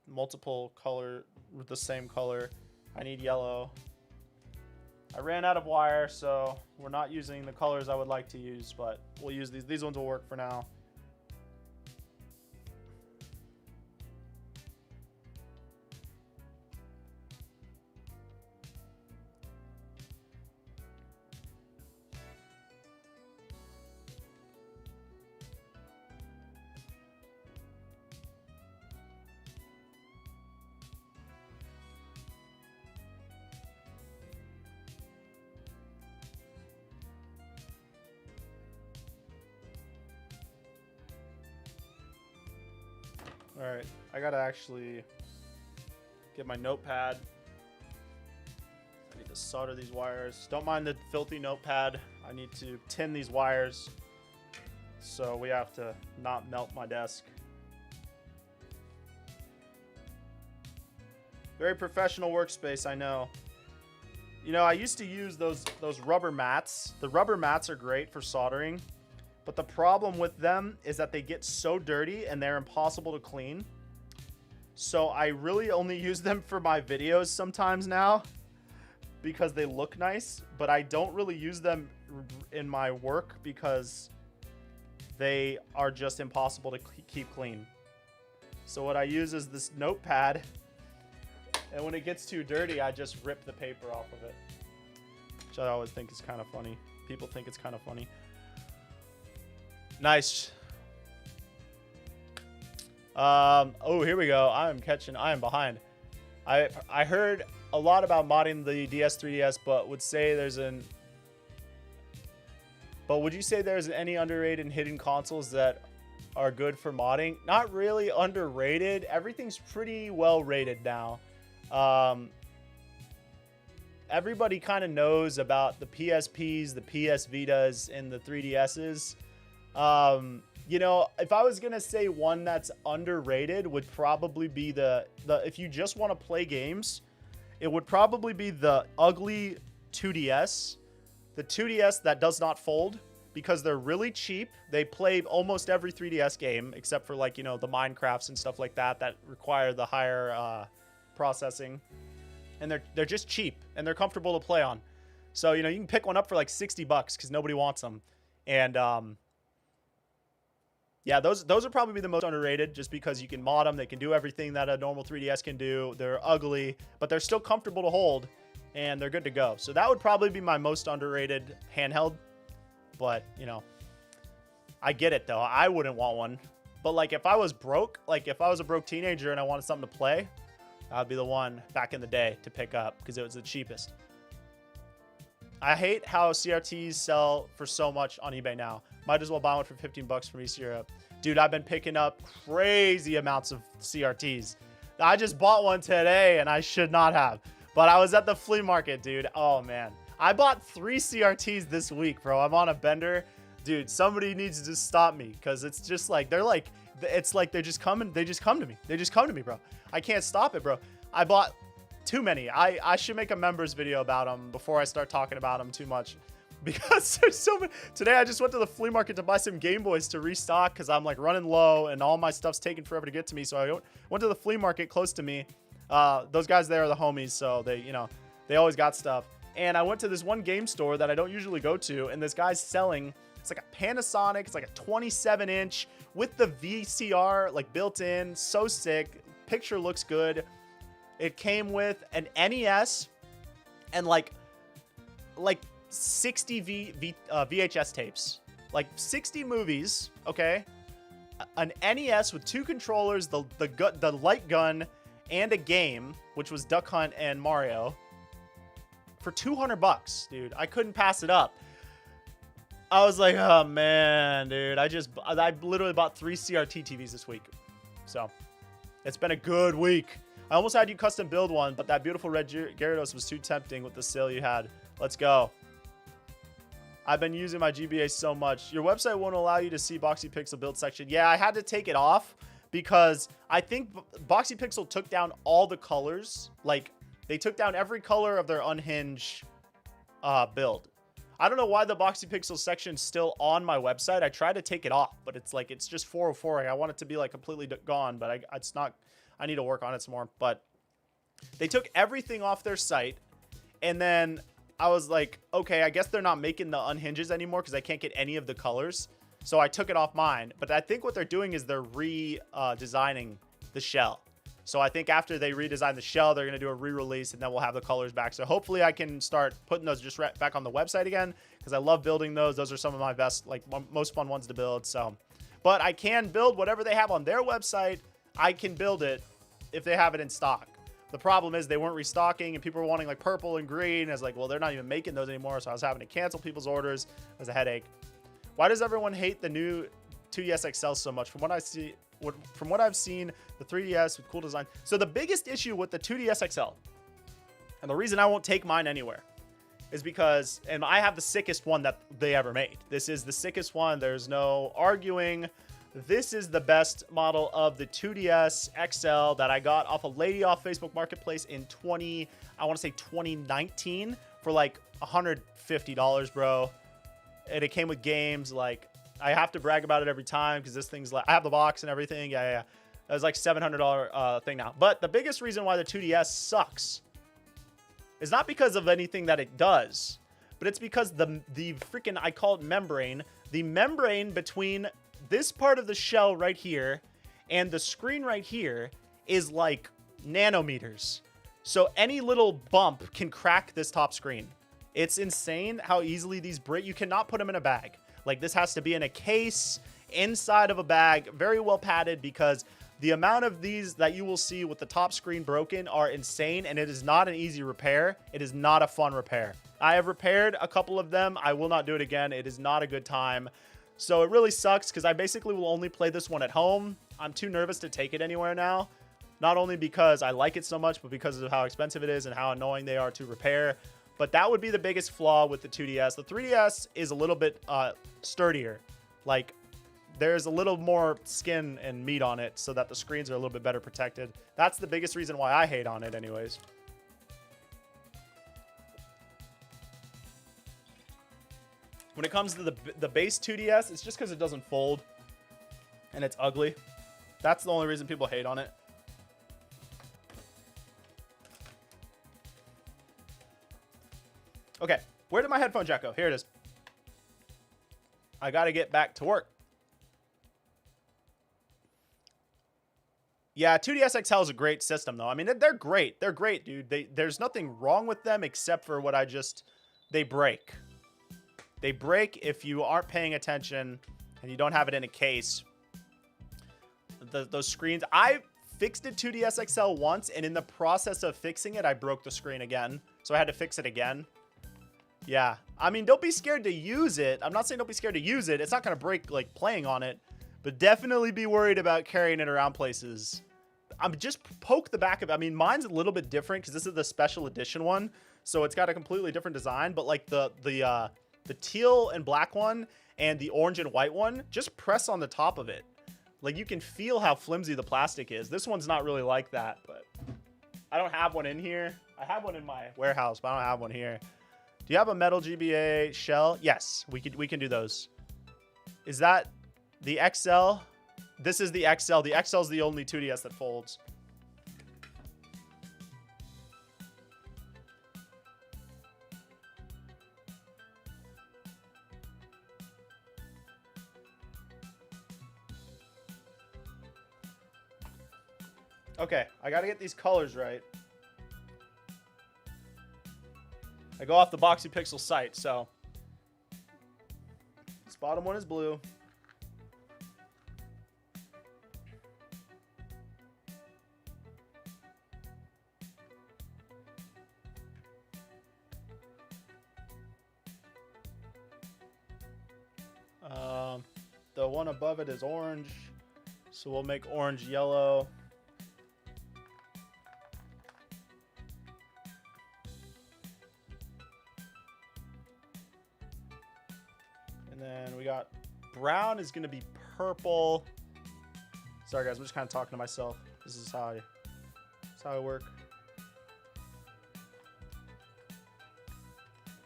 multiple color with the same color. I need yellow. I ran out of wire, so we're not using the colors I would like to use, but we'll use these. These ones will work for now. All right, I gotta actually get my notepad. I need to solder these wires. Don't mind the filthy notepad. I need to tin these wires, so we have to not melt my desk. Very professional workspace, I know. You know, I used to use those rubber mats. The rubber mats are great for soldering. But the problem with them is that they get so dirty and they're impossible to clean. So I really only use them for my videos sometimes now because they look nice, but I don't really use them in my work because they are just impossible to keep clean. So what I use is this notepad, and when it gets too dirty, I just rip the paper off of it, which I always think is kind of funny. People think it's kind of funny. Nice. Oh, here we go. I am behind. I heard a lot about modding the DS 3DS, but would you say there's any underrated and hidden consoles that are good for modding? Not really underrated. Everything's pretty well rated now. Everybody kind of knows about the PSPs, the PS Vitas, and the 3DSs. You know, if I was gonna say one that's underrated, would probably be the if you just want to play games, it would probably be the ugly 2DS, the 2DS that does not fold, because they're really cheap. They play almost every 3DS game except for, like, you know, the Minecrafts and stuff like that that require the higher processing, and they're just cheap and they're comfortable to play on. So, you know, you can pick one up for like $60 because nobody wants them. And yeah, those are probably the most underrated, just because you can mod them. They can do everything that a normal 3DS can do. They're ugly, but they're still comfortable to hold, and they're good to go. So that would probably be my most underrated handheld. But, you know, I get it, though. I wouldn't want one. But, like, if I was broke, like, if I was a broke teenager and I wanted something to play, that would be the one back in the day to pick up because it was the cheapest. I hate how CRTs sell for so much on eBay now. Might as well buy one for 15 bucks from East Europe. Dude, I've been picking up crazy amounts of CRTs. I just bought one today, and I should not have. But I was at the flea market, dude. Oh, man. I bought 3 CRTs this week, bro. I'm on a bender. Dude, somebody needs to stop me, because it's just like, it's like they just come to me. They just come to me, bro. I can't stop it, bro. I bought too many. I should make a members video about them before I start talking about them too much, because there's so many. Today I just went to the flea market to buy some Game Boys to restock because I'm like running low and all my stuff's taking forever to get to me. So I went to the flea market close to me. Those guys there are the homies, so they, you know, they always got stuff. And I went to this one game store that I don't usually go to, and this guy's selling, it's like a Panasonic, it's like a 27-inch with the VCR like built in. So sick. Picture looks good. It came with an NES and like 60 VHS tapes, like 60 movies. Okay, an NES with 2 controllers, the light gun, and a game, which was Duck Hunt and Mario, for 200 bucks, dude. I couldn't pass it up. I was like, oh man, dude. I literally bought 3 CRT TVs this week, so it's been a good week. I almost had you custom build one, but that beautiful red Gyarados was too tempting with the sale you had. Let's go. I've been using my GBA so much. Your website won't allow you to see Boxy Pixel build section. Yeah, I had to take it off because I think Boxy Pixel took down all the colors. Like, they took down every color of their unhinged build. I don't know why the Boxy Pixel section's still on my website. I tried to take it off, but it's like, it's just 404. I want it to be like completely gone, but it's not. I need to work on it some more. But they took everything off their site, and then I was like, okay, I guess they're not making the unhinges anymore because I can't get any of the colors. So I took it off mine. But I think what they're doing is they're redesigning the shell. So I think after they redesign the shell, they're going to do a re-release, and then we'll have the colors back. So hopefully I can start putting those just back on the website again, because I love building those. Those are some of my best, like, most fun ones to build. So, but I can build whatever they have on their website. I can build it if they have it in stock. The problem is they weren't restocking, and people were wanting like purple and green. I was like, well, they're not even making those anymore. So I was having to cancel people's orders. It was a headache. Why does everyone hate the new 2DS XL so much? From what I've seen, the 3DS with cool design. So the biggest issue with the 2DS XL, and the reason I won't take mine anywhere, is because, and I have the sickest one that they ever made. This is the sickest one. There's no arguing. This is the best model of the 2DS XL that I got off a lady off Facebook Marketplace in 2019 for like $150, bro. And it came with games. Like, I have to brag about it every time because this thing's like, I have the box and everything. Yeah. It was like $700 thing now. But the biggest reason why the 2DS sucks is not because of anything that it does, but it's because the freaking, I call it membrane, the membrane between this part of the shell right here and the screen right here is like nanometers. So any little bump can crack this top screen. It's insane how easily these break. You cannot put them in a bag. Like, this has to be in a case inside of a bag, very well padded, because the amount of these that you will see with the top screen broken are insane, and it is not an easy repair. It is not a fun repair. I have repaired a couple of them. I will not do it again. It is not a good time. So it really sucks because I basically will only play this one at home. I'm too nervous to take it anywhere now. Not only because I like it so much, but because of how expensive it is and how annoying they are to repair. But that would be the biggest flaw with the 2DS. The 3DS is a little bit sturdier. Like, there's a little more skin and meat on it so that the screens are a little bit better protected. That's the biggest reason why I hate on it anyways. When it comes to the base 2DS, it's just because it doesn't fold and it's ugly. That's the only reason people hate on it. Okay, where did my headphone jack go? Here it is. I got to get back to work. Yeah, 2DS XL is a great system, though. I mean, they're great. They're great, dude. There's nothing wrong with them except for what they break. They break if you aren't paying attention and you don't have it in a case. Those screens. I fixed a 2DS XL once, and in the process of fixing it, I broke the screen again. So I had to fix it again. Yeah. I mean, don't be scared to use it. I'm not saying don't be scared to use it. It's not going to break, like, playing on it. But definitely be worried about carrying it around places. Just poke the back of it. I mean, mine's a little bit different because this is the special edition one. So it's got a completely different design. But, like, the teal and black one and the orange and white one, just press on the top of it. Like, you can feel how flimsy the plastic is. This one's not really like that, but I don't have one in here. I have one in my warehouse, but I don't have one here. Do you have a metal GBA shell? Yes, we can do those. Is that the XL? This is the XL. The XL is the only 2DS that folds. Okay, I gotta get these colors right. I go off the Boxy Pixel site, so this bottom one is blue. The one above it is orange, so we'll make orange yellow. And then we got brown is going to be purple. Sorry, guys. I'm just kind of talking to myself. This is how I work.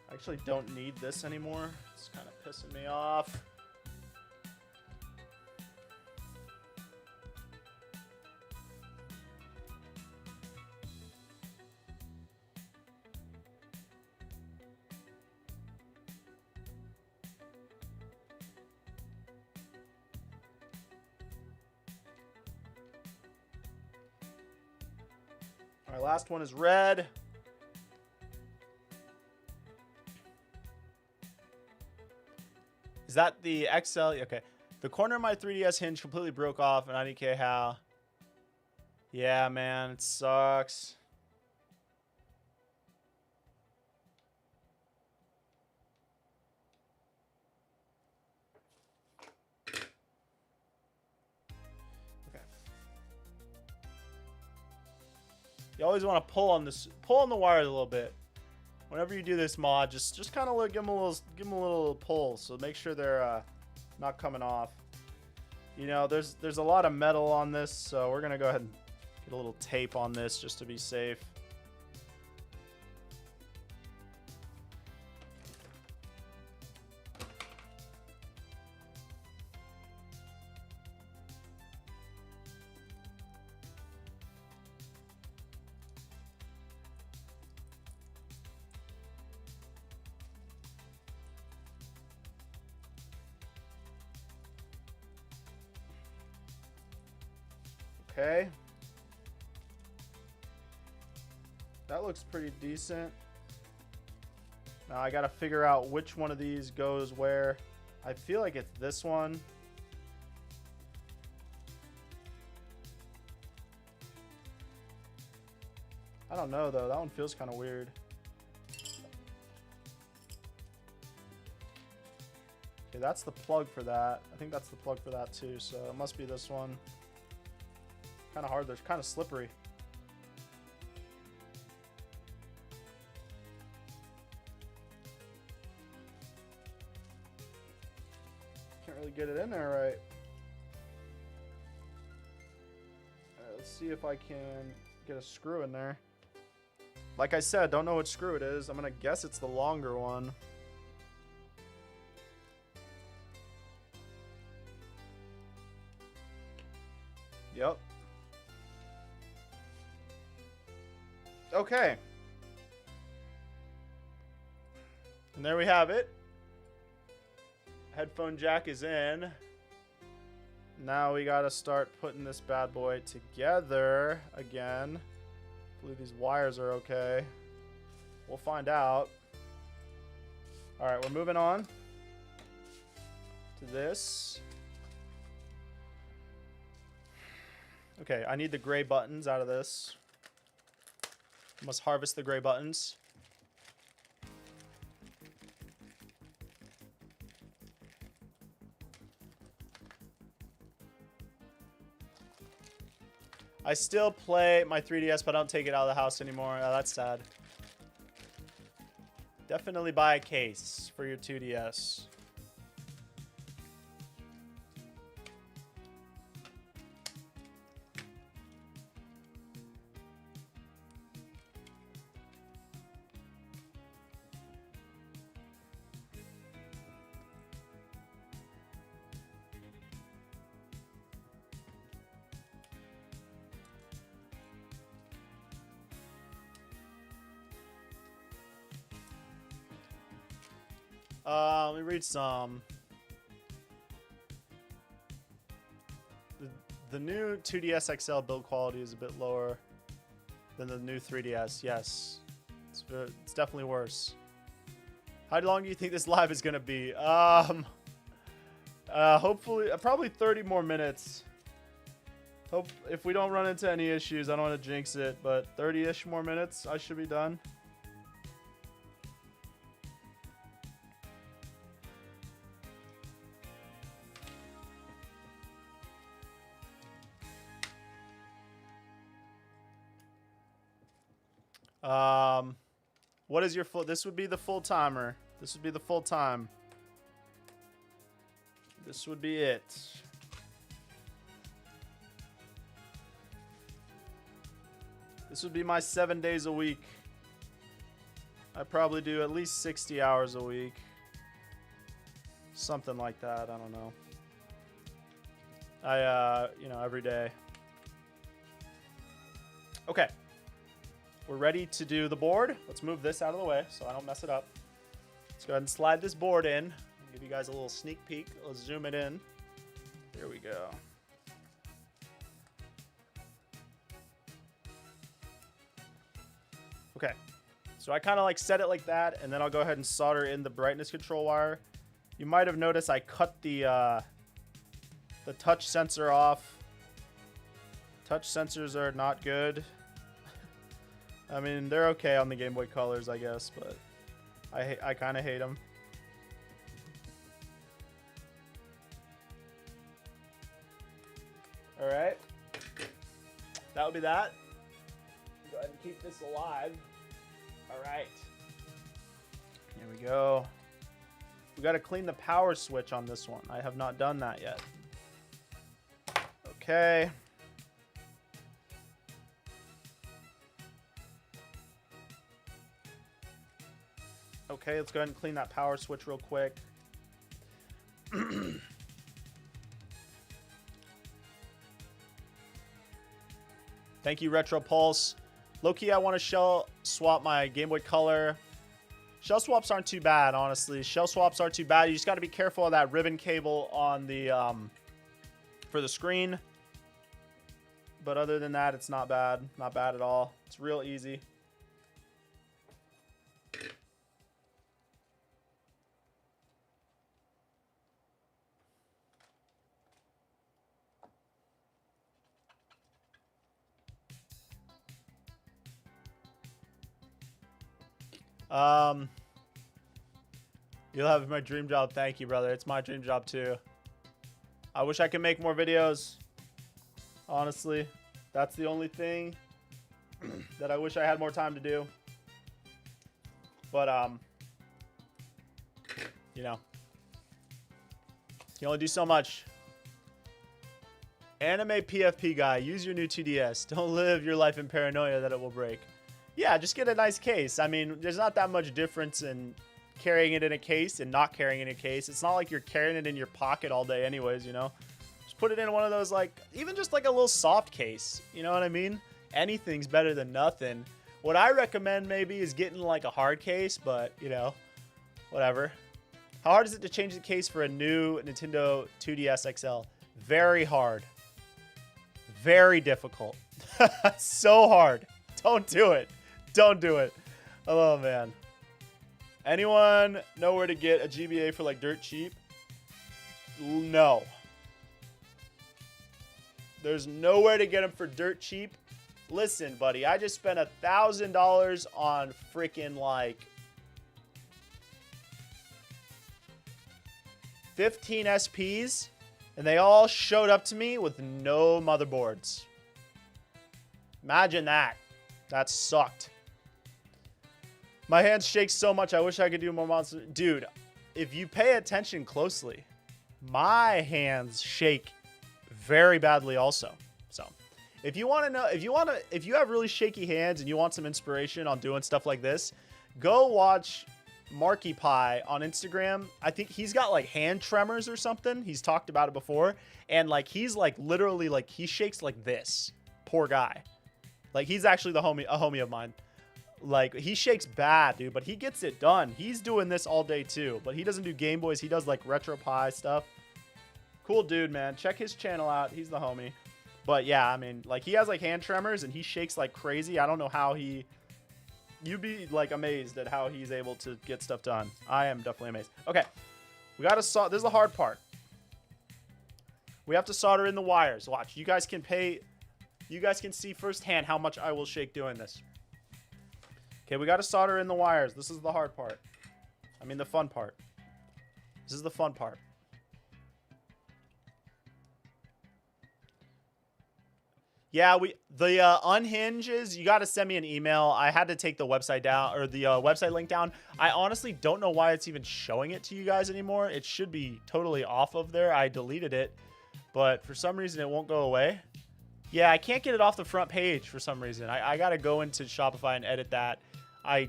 I actually don't need this anymore. It's kind of pissing me off. Our last one is red. Is that the XL? Okay. The corner of my 3DS hinge completely broke off, and I didn't care how. Yeah, man, it sucks. Okay. You always want to pull on the wires a little bit. Whenever you do this mod, just kind of give them a little pull, so make sure they're not coming off. You know, there's a lot of metal on this, so we're gonna go ahead and get a little tape on this just to be safe. Okay. That looks pretty decent. Now I gotta figure out which one of these goes where. I feel like it's this one. I don't know though. That one feels kind of weird. Okay, that's the plug for that. I think that's the plug for that too, so it must be this one. Kind of hard. They're kind of slippery. Can't really get it in there right. Let's see if I can get a screw in there. Like I said, don't know which screw it is. I'm gonna guess it's the longer one. Yep. Okay. And there we have it. Headphone jack is in. Now we gotta start putting this bad boy together again. Hopefully these wires are okay. We'll find out. Alright, we're moving on to this. Okay, I need the gray buttons out of this. Must harvest the gray buttons. I still play my 3DS, but I don't take it out of the house anymore. Oh, that's sad. Definitely buy a case for your 2DS. Let me read some. The new 2DS XL build quality is a bit lower than the new 3DS. Yes, it's definitely worse. How long do you think this live is gonna be? Hopefully, probably 30 more minutes. Hope if we don't run into any issues, I don't want to jinx it, but 30-ish more minutes, I should be done. What is your full? This would be the full timer. This would be the full time. This would be it. This would be my 7 days a week. I probably do at least 60 hours a week. Something like that, I don't know. You know, every day. Okay. We're ready to do the board. Let's move this out of the way so I don't mess it up. Let's go ahead and slide this board in. Give you guys a little sneak peek. Let's zoom it in. There we go. Okay. So I kind of like set it like that, and then I'll go ahead and solder in the brightness control wire. You might have noticed I cut the touch sensor off. Touch sensors are not good. I mean, they're okay on the Game Boy Colors, I guess, but I kind of hate them. All right. That would be that. Go ahead and keep this alive. All right. Here we go. We got to clean the power switch on this one. I have not done that yet. Okay. Okay, let's go ahead and clean that power switch real quick. Thank you, Retro Pulse. Low-key, I want to shell swap my Game Boy Color. Shell swaps aren't too bad, honestly. Shell swaps aren't too bad. You just got to be careful of that ribbon cable on the for the screen. But other than that, it's not bad. Not bad at all. It's real easy. You'll have my dream job. Thank you, brother. It's my dream job too. I wish I could make more videos. Honestly, that's the only thing that I wish I had more time to do. But, you know, you can only do so much. Anime PFP guy, use your new 2DS. Don't live your life in paranoia that it will break. Yeah, just get a nice case. I mean, there's not that much difference in carrying it in a case and not carrying it in a case. It's not like you're carrying it in your pocket all day anyways, you know? Just put it in one of those, like, even just like a little soft case. You know what I mean? Anything's better than nothing. What I recommend maybe is getting like a hard case, but, you know, whatever. How hard is it to change the case for a new Nintendo 2DS XL? Very hard. Very difficult. So hard. Don't do it. Don't do it. Oh, man. Anyone know where to get a GBA for like dirt cheap? No. There's nowhere to get them for dirt cheap. Listen, buddy, I just spent $1,000 on freaking like 15 SPs, and they all showed up to me with no motherboards. Imagine that. That sucked. My hands shake so much, I wish I could do more monster. Dude, if you pay attention closely, my hands shake very badly also. So, if you want to know, if you have really shaky hands and you want some inspiration on doing stuff like this, go watch Marky Pie on Instagram. I think he's got like hand tremors or something. He's talked about it before. And like, he's like literally like, he shakes like this. Poor guy. Like, he's actually a homie of mine. Like, he shakes bad, dude, but he gets it done. He's doing this all day too, but he doesn't do Game Boys. He does like Retro Pie stuff. Cool dude, man. Check his channel out. He's the homie. But yeah, I mean, like, he has like hand tremors and he shakes like crazy. I don't know how you'd be like amazed at how he's able to get stuff done. I am definitely amazed. Okay. We got to solder. This is the hard part. We have to solder in the wires. Watch. You guys can see firsthand how much I will shake doing this. Okay, we got to solder in the wires. This is the hard part. I mean, the fun part. This is the fun part. Yeah, the unhinges, you got to send me an email. I had to take the website down, or the website link down. I honestly don't know why it's even showing it to you guys anymore. It should be totally off of there. I deleted it, but for some reason it won't go away. Yeah, I can't get it off the front page for some reason. I got to go into Shopify and edit that. I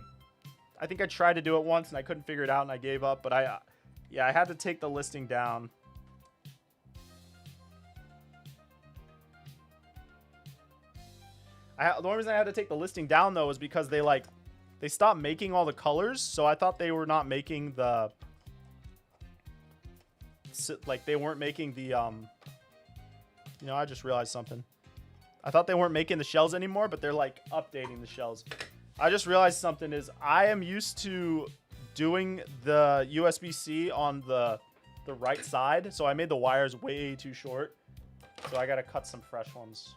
think I tried to do it once and I couldn't figure it out and I gave up, but yeah, I had to take the listing down. The only reason I had to take the listing down though was because they stopped making all the colors, so I thought they were not making the they weren't making the you know, I just realized something. I thought they weren't making the shells anymore, but they're like updating the shells. I just realized something is I am used to doing the USB-C on the right side, so I made the wires way too short. So I got to cut some fresh ones.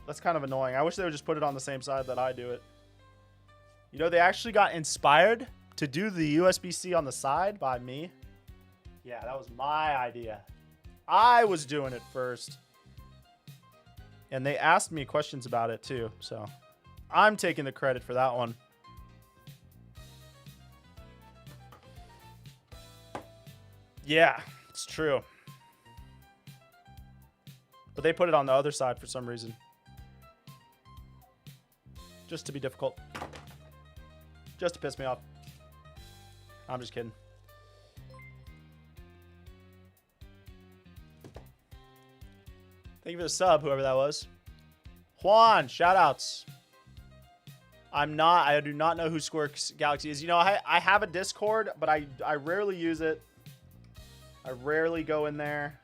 That's kind of annoying. I wish they would just put it on the same side that I do it. You know, they actually got inspired to do the USB-C on the side by me. Yeah, that was my idea. I was doing it first. And they asked me questions about it too, so I'm taking the credit for that one. Yeah, it's true. But they put it on the other side for some reason. Just to be difficult. Just to piss me off. I'm just kidding. Thank you for the sub, whoever that was. Juan, shoutouts. I do not know who Squirks Galaxy is. You know, I have a Discord, but I rarely use it. I rarely go in there.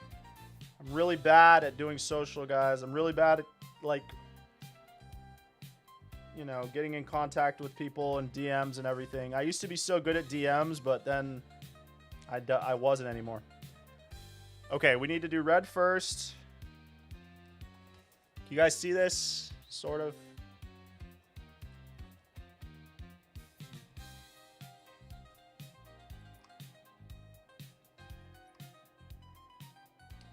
I'm really bad at doing social, guys. I'm really bad at, like, you know, getting in contact with people and DMs and everything. I used to be so good at DMs, but then I wasn't anymore. Okay, we need to do red first. You guys see this? Sort of.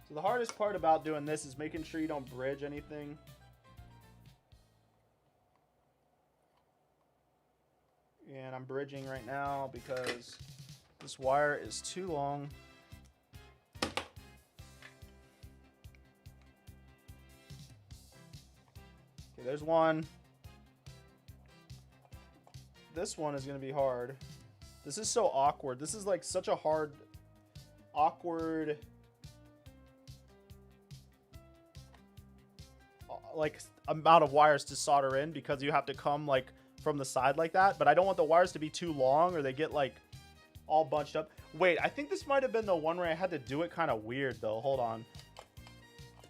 So the hardest part about doing this is making sure you don't bridge anything. And I'm bridging right now because this wire is too long. Okay, there's one. This one is going to be hard. This is so awkward. This is like such a hard, awkward, like, amount of wires to solder in because you have to come like from the side like that, but I don't want the wires to be too long or they get like all bunched up. Wait, I think this might have been the one where I had to do it kind of weird though. Hold on.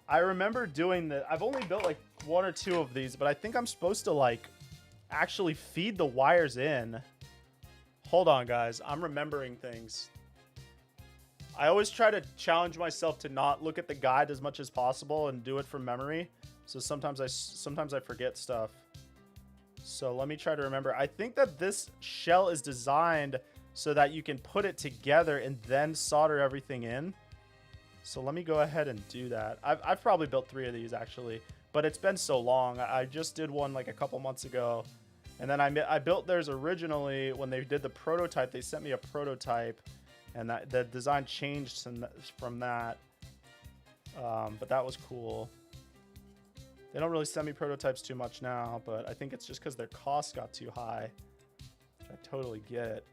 I remember doing that. I've only built like one or two of these, but I think I'm supposed to like actually feed the wires in. Hold on, guys. I'm remembering things. I always try to challenge myself to not look at the guide as much as possible and do it from memory. So sometimes I forget stuff. So let me try to remember. I think that this shell is designed so that you can put it together and then solder everything in. So let me go ahead and do that. I've probably built 3 of these actually, but it's been so long. I just did one like a couple months ago. And then I built theirs originally when they did the prototype. They sent me a prototype and the design changed from that. But that was cool. They don't really send me prototypes too much now, but I think it's just because their costs got too high, which I totally get.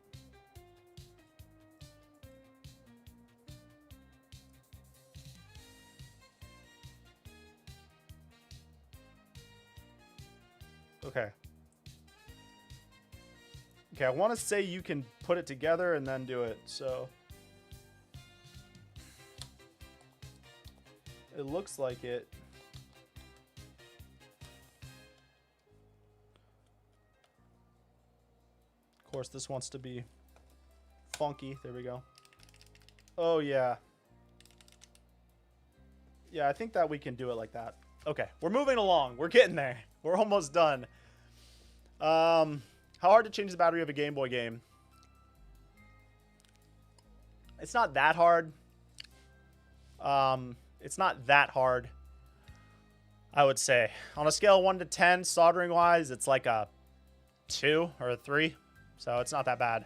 Okay. Okay, I want to say you can put it together and then do it, so. It looks like it. Of course, this wants to be funky. There we go. Oh, yeah. Yeah, I think that we can do it like that. Okay, we're moving along. We're getting there. We're almost done. How hard to change the battery of a Game Boy game? It's not that hard. It's not that hard, I would say. On a scale of 1 to 10, soldering wise, it's like a 2 or a 3. So it's not that bad.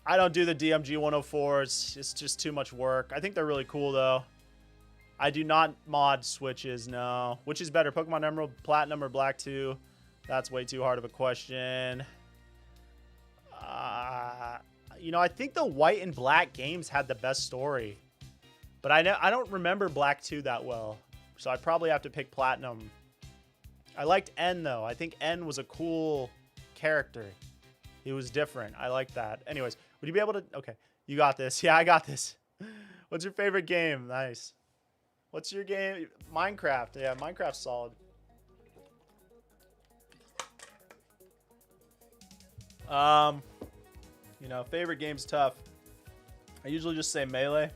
I don't do the DMG 104s. It's just too much work. I think they're really cool, though. I do not mod switches, no. Which is better, Pokemon Emerald, Platinum, or Black 2? That's way too hard of a question. You know, I think the White and Black games had the best story. But I don't remember Black 2 that well. So I probably have to pick Platinum. I liked N, though. I think N was a cool character. He was different. I like that. Anyways, would you be able to... Okay, you got this. Yeah, I got this. What's your favorite game? Nice. What's your game? Minecraft. Yeah, Minecraft's solid. You know, favorite game's tough. I usually just say Melee.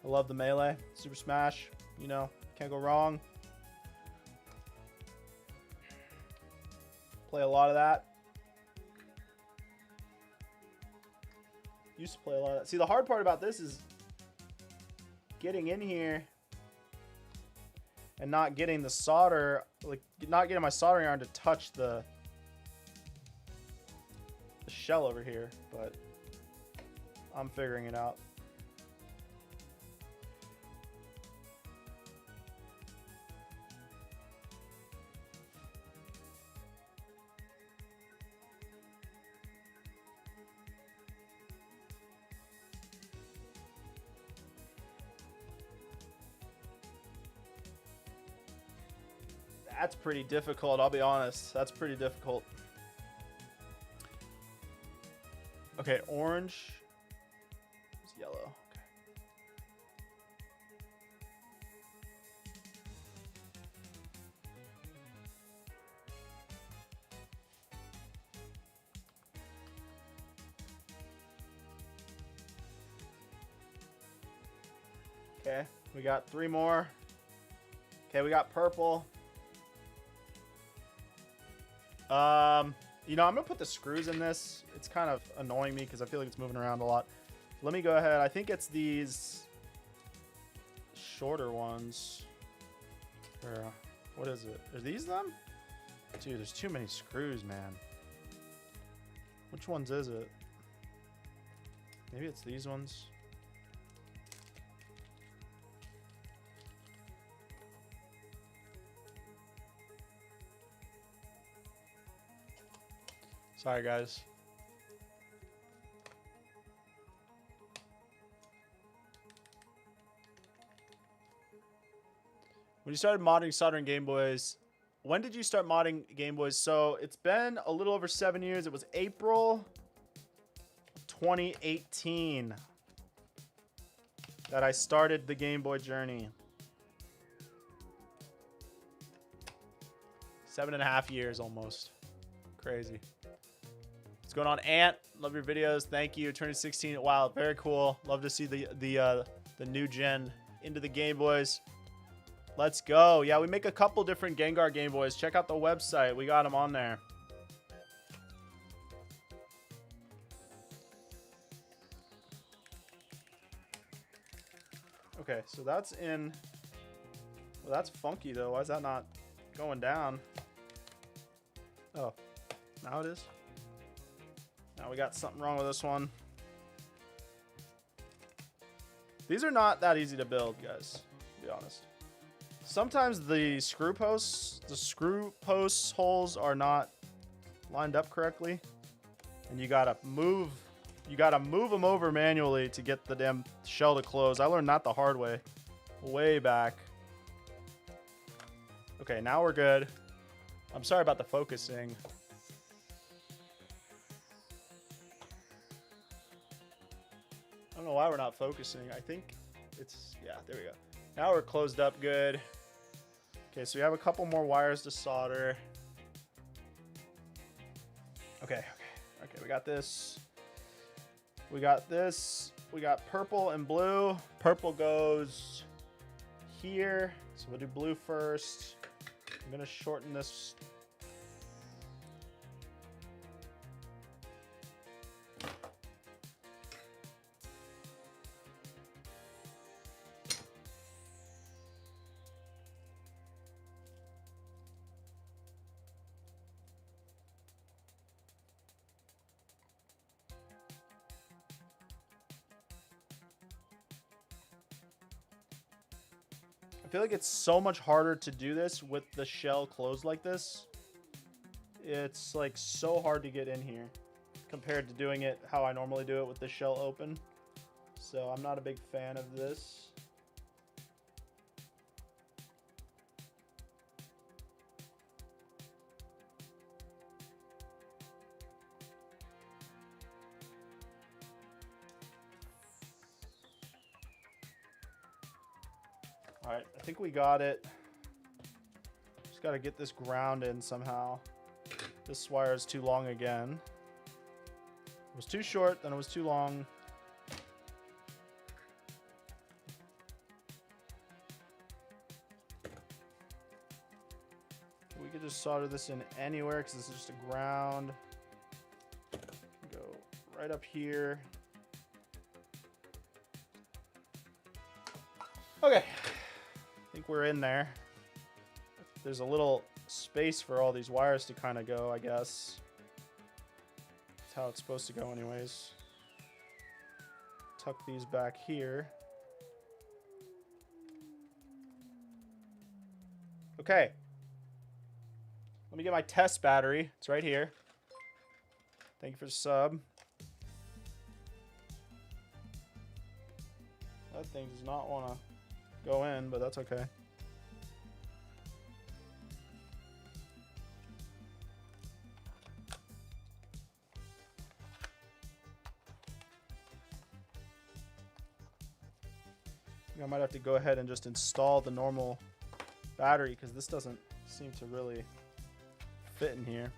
I love the Melee. Super Smash. You know, can't go wrong. Play a lot of that. Used to play a lot of that. See, the hard part about this is getting in here and not getting the solder, like not getting my soldering iron to touch the shell over here, but I'm figuring it out. That's pretty difficult, I'll be honest. That's pretty difficult. Okay, orange. It's yellow. Okay, we got 3 more. Okay, we got purple. You know, I'm gonna put the screws in this. It's kind of annoying me because I feel like it's moving around a lot. Let me go ahead. I think it's these shorter ones. Or, what is it? Are these them? Dude, there's too many screws, man. Which ones is it? Maybe it's these ones. Sorry, guys. When you started modding soldering Game Boys, when did you start modding Game Boys? So it's been a little over 7 years. It was April 2018 that I started the Game Boy journey. 7.5 years almost. Crazy. What's going on, Ant? Love your videos. Thank you. Turning 16. Wow, very cool. Love to see the new gen into the Game Boys. Let's go. Yeah, we make a couple different Gengar Game Boys. Check out the website. We got them on there. Okay, so that's in. Well, that's funky though. Why is that not going down? Oh, now it is. Now we got something wrong with this one. These are not that easy to build, guys, to be honest. Sometimes the screw posts holes are not lined up correctly, and you gotta move them over manually to get the damn shell to close. I learned that the hard way back. Okay, now we're good. I'm sorry about the focusing. I don't know why we're not focusing. I think it's, yeah, there we go. Now we're closed up good. Okay, so we have a couple more wires to solder. Okay, we got this. We got this. We got purple and blue. Purple goes here. So we'll do blue first. I'm gonna shorten this. feel like it's so much harder to do this with the shell closed like this. It's like so hard to get in here compared to doing it how I normally do it with the shell open. So I'm not a big fan of this. All right, I think we got it. Just got to get this ground in somehow. This wire is too long again. It was too short, then it was too long. We could just solder this in anywhere because this is just a ground. Go right up here. Okay, I think we're in there. There's a little space for all these wires to kind of go, I guess. That's how it's supposed to go anyways. Tuck these back here. Okay. Let me get my test battery. It's right here. Thank you for the sub. That thing does not want to go in, but that's okay. I might have to go ahead and just install the normal battery because this doesn't seem to really fit in here.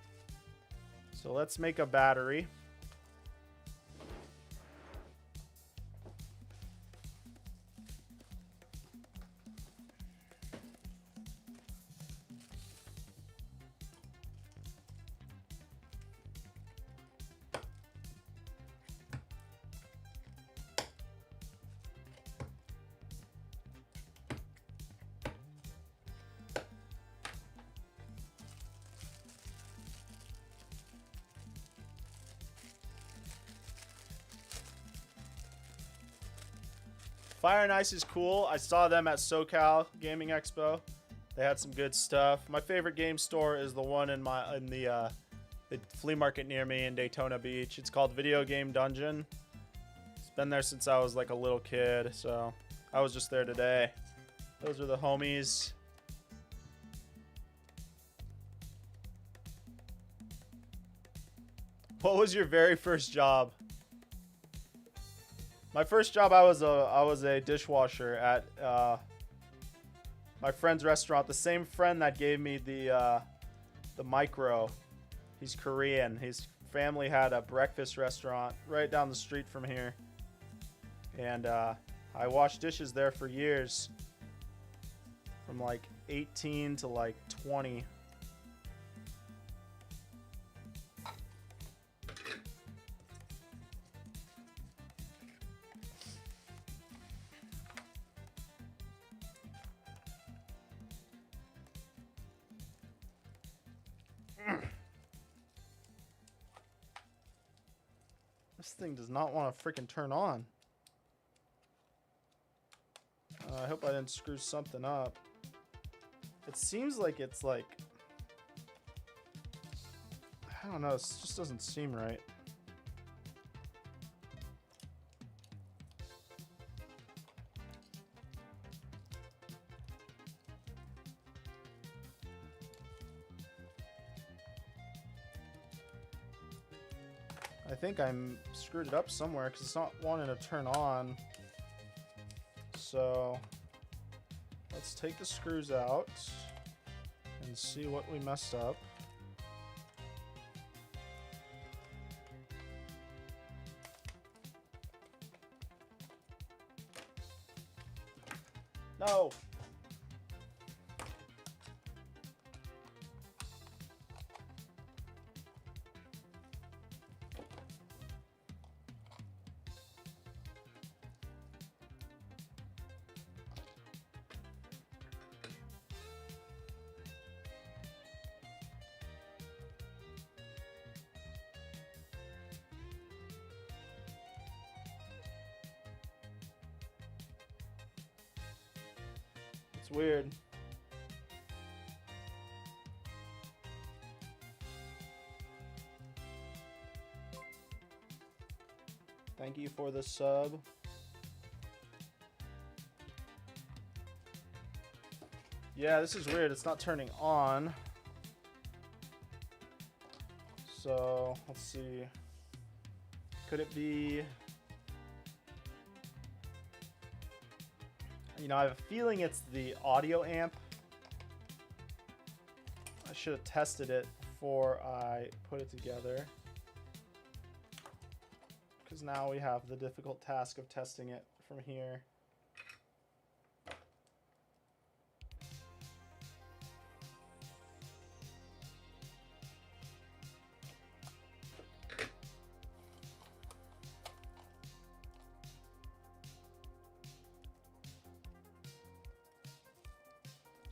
So let's make a battery. Fire and Ice is cool. I saw them at SoCal Gaming Expo. They had some good stuff. My favorite game store is the one in the flea market near me in Daytona Beach. It's called Video Game Dungeon. It's been there since I was like a little kid, so I was just there today. Those are the homies. What was your very first job? My first job, I was a dishwasher at my friend's restaurant. The same friend that gave me the micro. He's Korean. His family had a breakfast restaurant right down the street from here, and I washed dishes there for years, from like 18 to like 20. This thing does not want to freaking turn on. I hope I didn't screw something up. It seems like it's like, I don't know, it just doesn't seem right. I think I'm screwed it up somewhere because it's not wanting to turn on. So let's take the screws out and see what we messed up. No. weird. Thank you for the sub. Yeah, this is weird. It's not turning on. So, let's see. Could it be... You know, I have a feeling it's the audio amp. I should have tested it before I put it together. Because now we have the difficult task of testing it from here.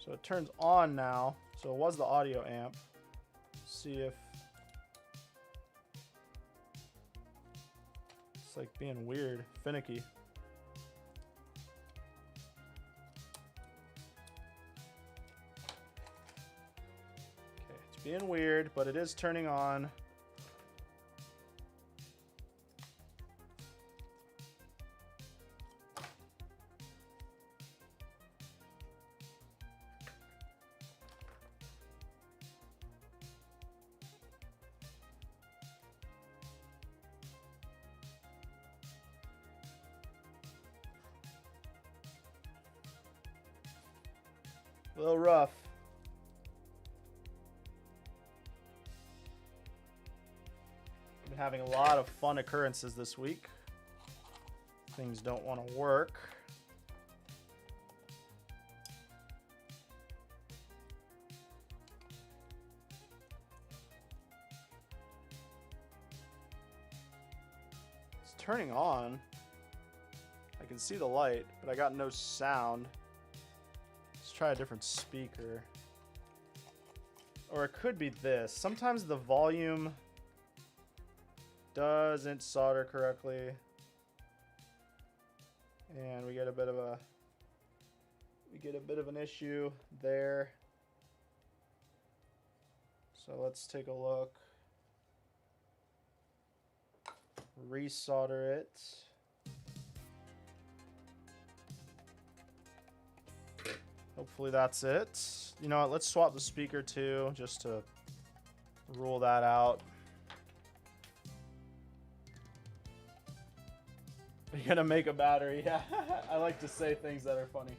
So it turns on now. So it was the audio amp. See if it's like being weird, finicky. Okay, it's being weird, but it is turning on. A little rough. Been having a lot of fun occurrences this week. Things don't want to work. It's turning on. I can see the light, but I got no sound. Try a different speaker. Or it could be this. Sometimes the volume doesn't solder correctly. And we get a bit of an issue there. So let's take a look. Resolder it. Hopefully that's it. You know what, let's swap the speaker too, just to rule that out. You're gonna make a battery. Yeah, I like to say things that are funny.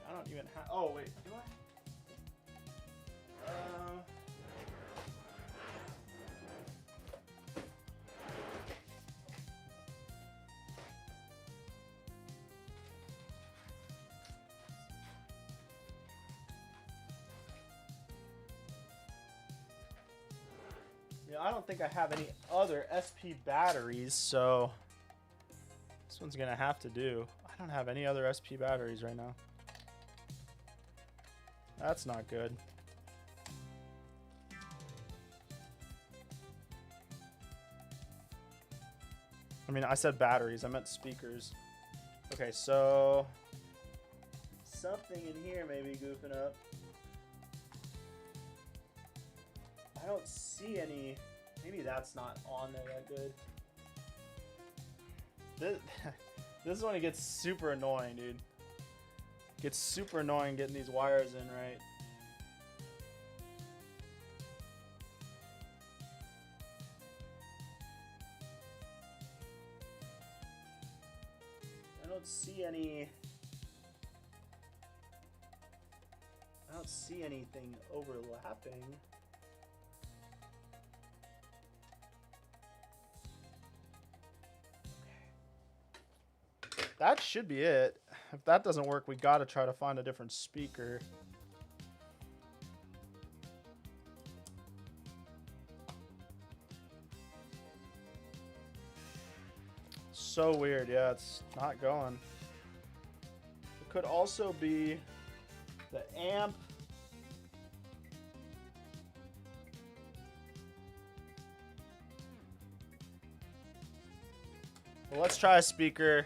I don't even have, oh wait, do I? I don't think I have any other SP batteries, so this one's gonna have to do. I don't have any other SP batteries right now. That's not good. I mean, I said batteries, I meant speakers. Okay, so something in here may be goofing up. I don't see any. Maybe that's not on there that good. This is when it gets super annoying, dude. It gets super annoying getting these wires in right. I don't see any. I don't see anything overlapping. That should be it. If that doesn't work, we gotta try to find a different speaker. So weird, yeah, it's not going. It could also be the amp. So let's try a speaker.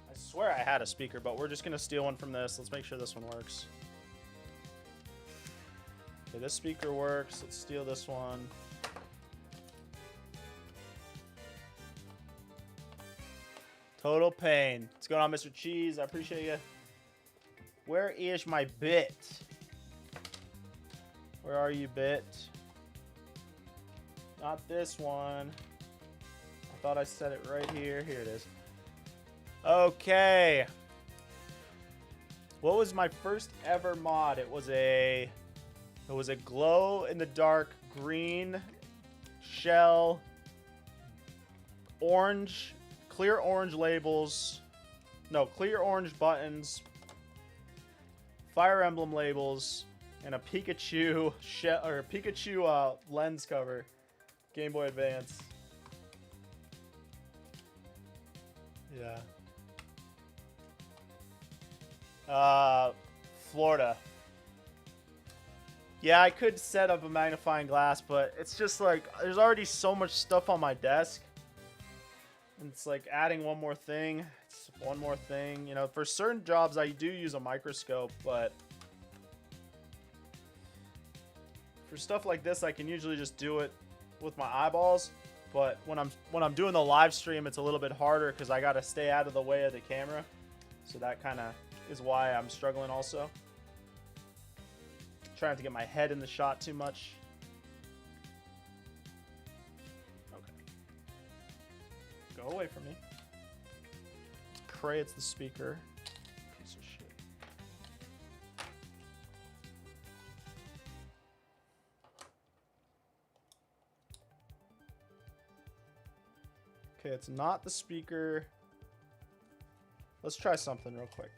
I swear I had a speaker, but we're just going to steal one from this. Let's make sure this one works. Okay, this speaker works. Let's steal this one. Total pain. What's going on, Mr. Cheese? I appreciate you. Where is my bit? Where are you, bit? Not this one. I thought I said it right here. Here it is. Okay. What was my first ever mod? It was a glow in the dark green shell, orange, clear orange labels, no, clear orange buttons, Fire Emblem labels, and a Pikachu shell or Pikachu lens cover, Game Boy Advance. Yeah. Florida. Yeah, I could set up a magnifying glass, but it's just like there's already so much stuff on my desk. And it's like adding one more thing. It's one more thing. You know, for certain jobs I do use a microscope, but for stuff like this I can usually just do it with my eyeballs. But when I'm doing the live stream, it's a little bit harder because I gotta stay out of the way of the camera. So that kind of is why I'm struggling also. Trying to get my head in the shot too much. Okay. Go away from me. Pray it's the speaker. Piece of shit. Okay, it's not the speaker. Let's try something real quick.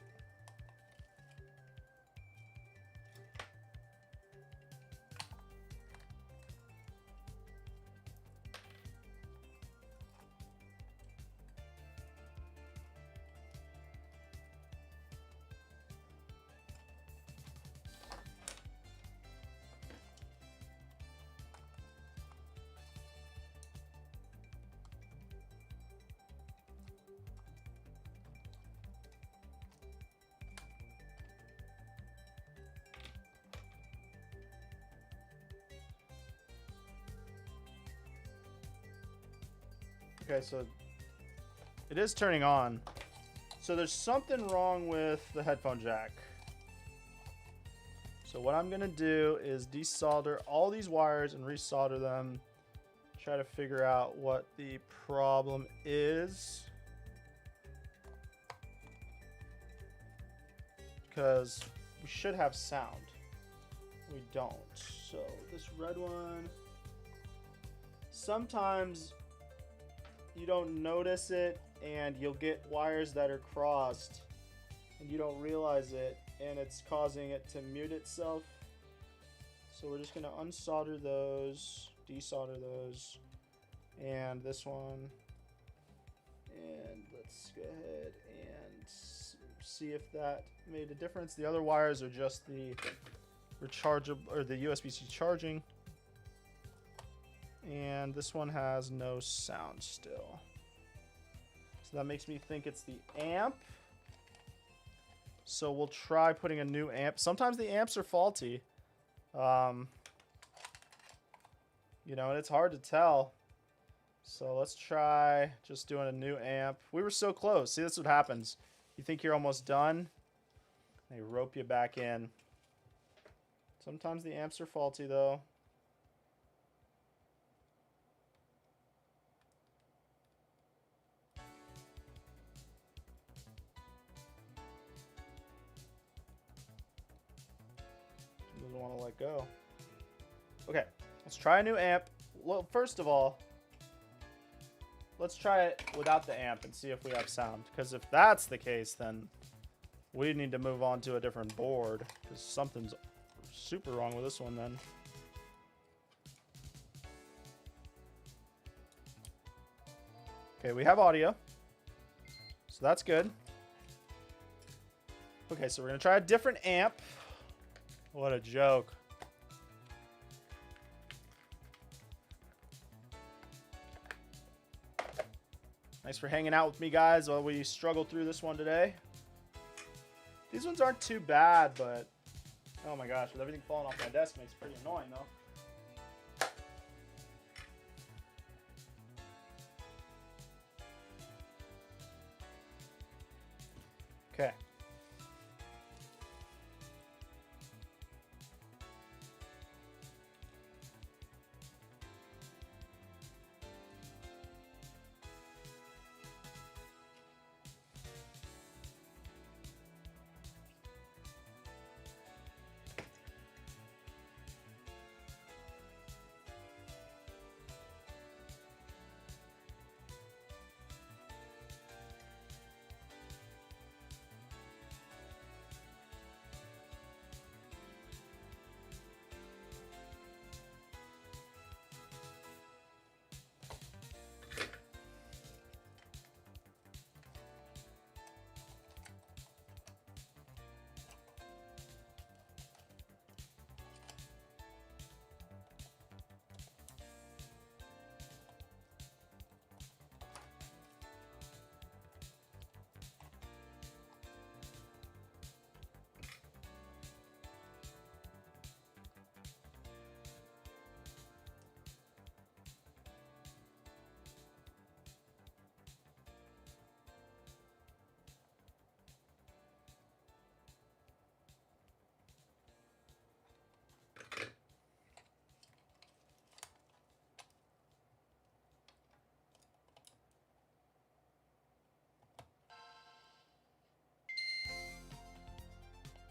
Okay, so it is turning on. So there's something wrong with the headphone jack. So what I'm gonna do is desolder all these wires and resolder them. Try to figure out what the problem is. Because we should have sound. We don't. So this red one, sometimes you don't notice it and you'll get wires that are crossed and you don't realize it and it's causing it to mute itself. So we're just going to unsolder those, desolder those, and this one. And let's go ahead and see if that made a difference. The other wires are just the rechargeable or the USB-C charging. And this one has no sound still. So that makes me think it's the amp. So we'll try putting a new amp. Sometimes the amps are faulty. You know, and it's hard to tell. So let's try just doing a new amp. We were so close. See, that's what happens. You think you're almost done. They rope you back in. Sometimes the amps are faulty though. Doesn't want to let go. Okay, let's try a new amp. Well, first of all, let's try it without the amp and see if we have sound. Because if that's the case, then we need to move on to a different board. Because something's super wrong with this one then. Okay, we have audio. So that's good. Okay, so we're gonna try a different amp. What a joke. Thanks for hanging out with me, guys, while we struggle through this one today. These ones aren't too bad, but oh my gosh, with everything falling off my desk makes it pretty annoying though. Okay.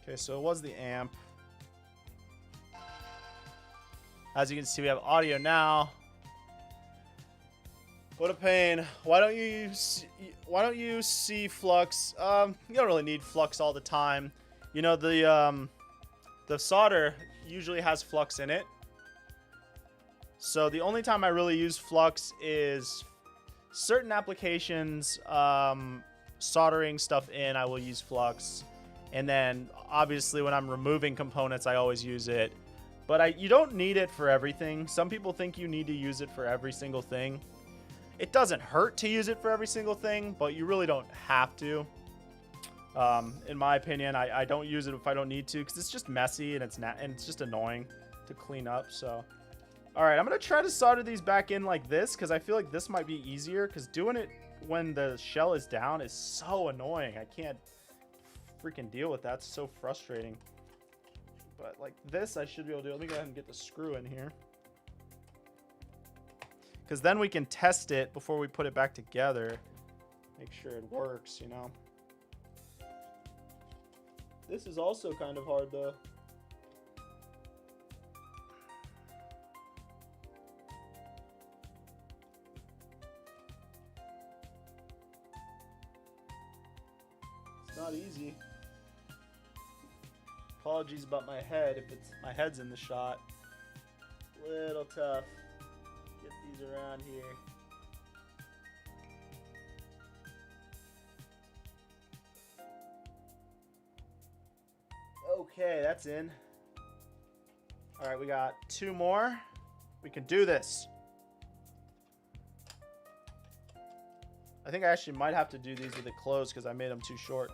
Okay, so it was the amp. As you can see, we have audio now. What a pain. Why don't you see flux? You don't really need flux all the time. You know, the solder usually has flux in it. So the only time I really use flux is certain applications, soldering stuff in, I will use flux. And then obviously when I'm removing components, I always use it. But you don't need it for everything. Some people think you need to use it for every single thing. It doesn't hurt to use it for every single thing, but you really don't have to. In my opinion, I don't use it if I don't need to, because it's just messy and it's just annoying to clean up. So, all right, I'm gonna try to solder these back in like this, because I feel like this might be easier. Because doing it when the shell is down is so annoying. I can't freaking deal with that. It's so frustrating. But like this, I should be able to do. Let me go ahead and get the screw in here, because then we can test it before we put it back together. Make sure it works, you know. This is also kind of hard though. It's not easy. Apologies about my head if my head's in the shot. Little tough. Get these around here. Okay, that's in. All right, we got 2 more. We can do this. I think I actually might have to do these with it closed because I made them too short.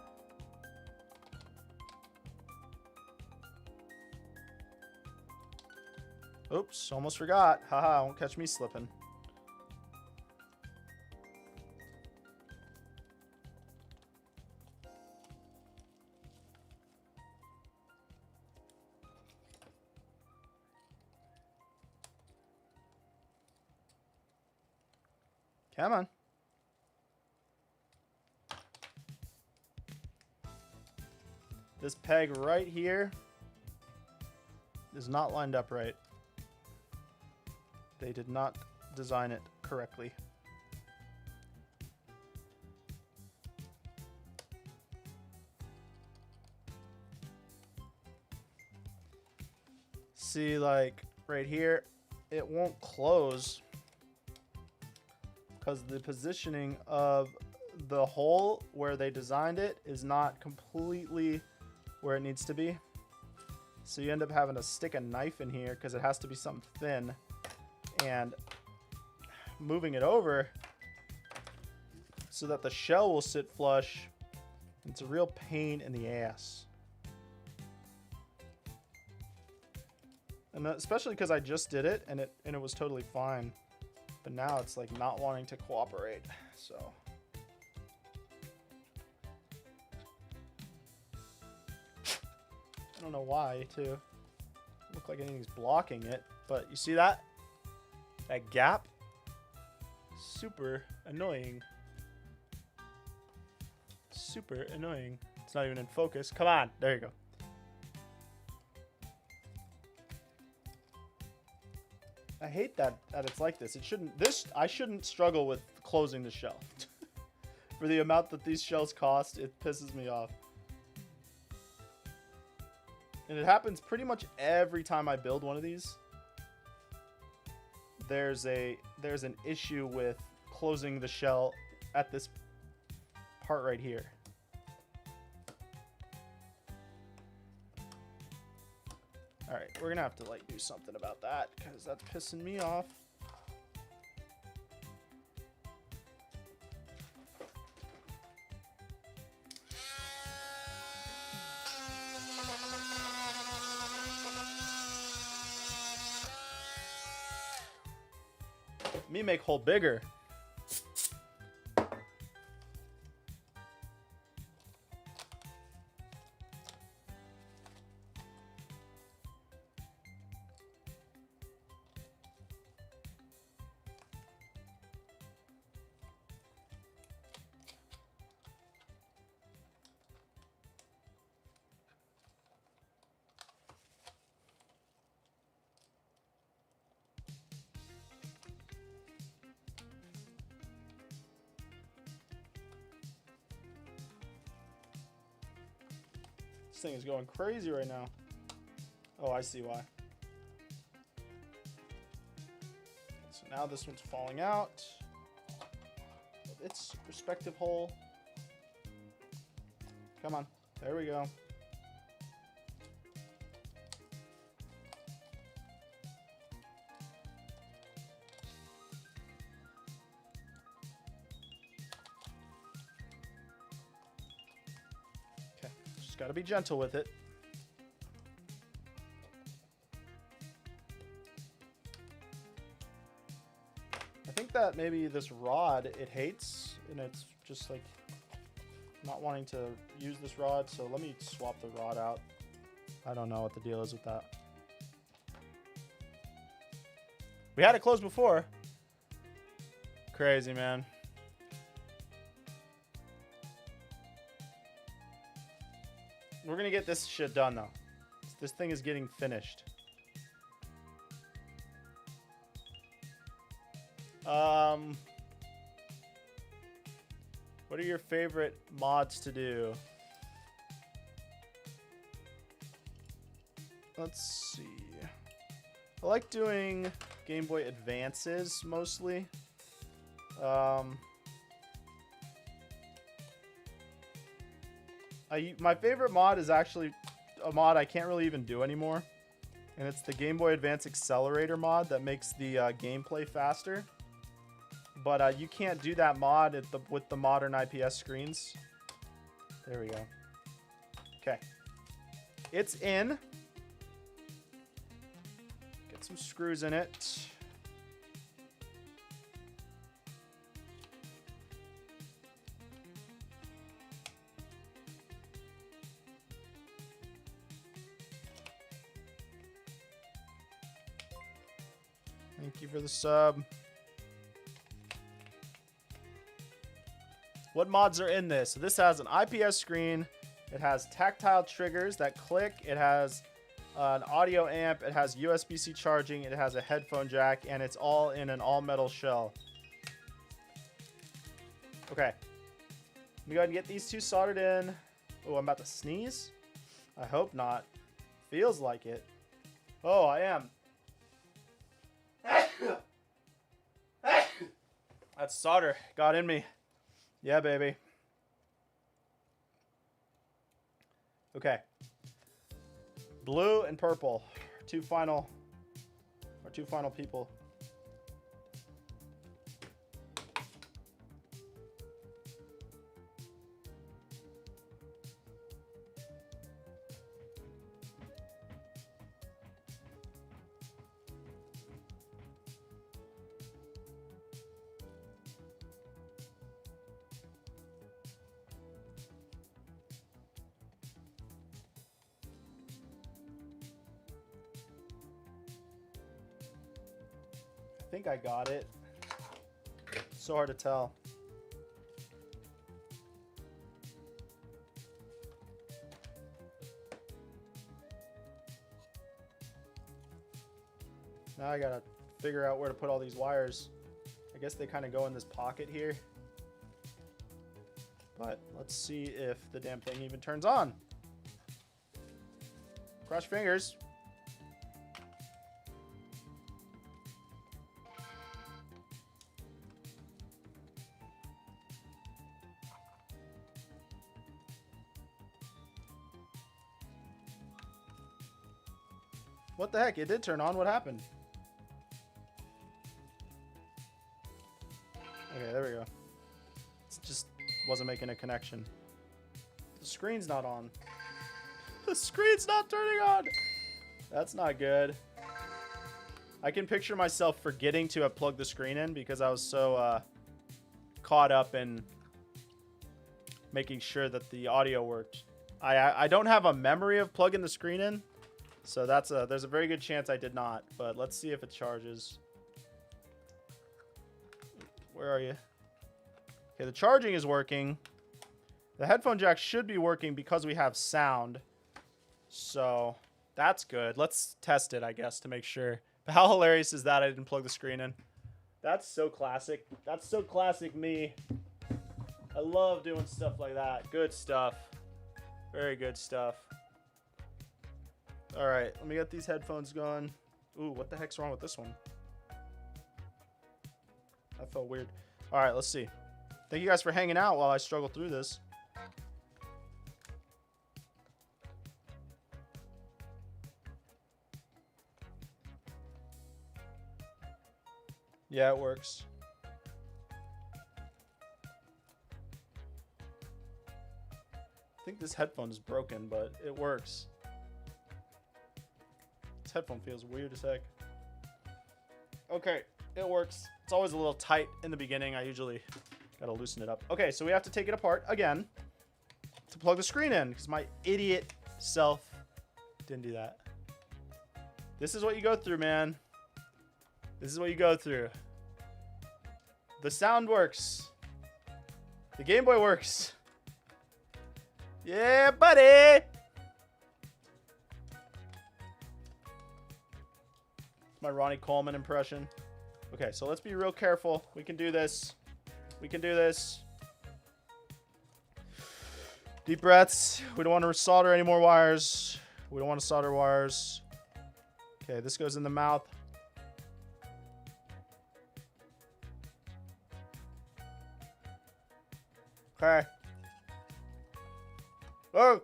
Oops, almost forgot. Haha, won't catch me slipping. Come on. This peg right here is not lined up right. They did not design it correctly. See, like right here, it won't close because the positioning of the hole where they designed it is not completely where it needs to be. So you end up having to stick a knife in here because it has to be something thin. And moving it over so that the shell will sit flush. It's a real pain in the ass. And especially because I just did it and it was totally fine. But now it's like not wanting to cooperate. So I don't know why too. Look like anything's blocking it, but you see that? That gap? Super annoying. Super annoying. It's not even in focus. Come on. There you go. I hate that it's like this. It shouldn't. I shouldn't struggle with closing the shell. For the amount that these shells cost, it pisses me off. And it happens pretty much every time I build one of these. There's an issue with closing the shell at this part right here. All right, we're gonna have to like do something about that because that's pissing me off. Me make hole bigger. This thing is going crazy right now. Oh, I see why. So now this one's falling out of its respective hole. Come on. There we go. Got to be gentle with it. I think that maybe this rod it hates, and it's just like not wanting to use this rod. So let me swap the rod out. I don't know what the deal is with that. We had it closed before. Crazy, man. We're gonna get this shit done though. This thing is getting finished. What are your favorite mods to do? Let's see. I like doing Game Boy Advances mostly. My favorite mod is actually a mod I can't really even do anymore. And it's the Game Boy Advance Accelerator mod that makes the gameplay faster. But you can't do that mod with the modern IPS screens. There we go. Okay. It's in. Get some screws in it. Thank you for the sub. What mods are in this? So this has an IPS screen. It has tactile triggers that click. It has an audio amp. It has USB-C charging. It has a headphone jack. And it's all in an all-metal shell. Okay. Let me go ahead and get these two soldered in. Oh, I'm about to sneeze? I hope not. Feels like it. Oh, I am. That solder got in me. Yeah, baby. Okay. Blue and purple. Our two final people. I think I got it. So hard to tell. Now I gotta figure out where to put all these wires. I guess they kind of go in this pocket here. But let's see if the damn thing even turns on. Cross your fingers. What the heck? It did turn on. What happened? Okay, there we go. It just wasn't making a connection. The screen's not on. The screen's not turning on. That's not good. I can picture myself forgetting to have plugged the screen in because I was so caught up in making sure that the audio worked. I don't have a memory of plugging the screen in. So there's a very good chance I did not, but let's see if it charges. Where are you? Okay, the charging is working. The headphone jack should be working because we have sound. So that's good. Let's test it, I guess, to make sure. But how hilarious is that I didn't plug the screen in? That's so classic. That's so classic me. I love doing stuff like that. Good stuff. Very good stuff. All right, let me get these headphones going. Ooh, what the heck's wrong with this one? That felt weird. All right, let's see. Thank you guys for hanging out while I struggle through this. Yeah, it works. I think this headphone is broken, but it works. This headphone feels weird as heck. Okay, it works. It's always a little tight in the beginning. I usually gotta loosen it up. Okay, so we have to take it apart again to plug the screen in because my idiot self didn't do that. This is what you go through, man. This is what you go through. The sound works. The Game Boy works. Yeah, buddy. My Ronnie Coleman impression. Okay, so let's be real careful. We can do this. We can do this. Deep breaths. We don't want to solder any more wires. We don't want to solder wires. Okay, this goes in the mouth. Okay. Oh!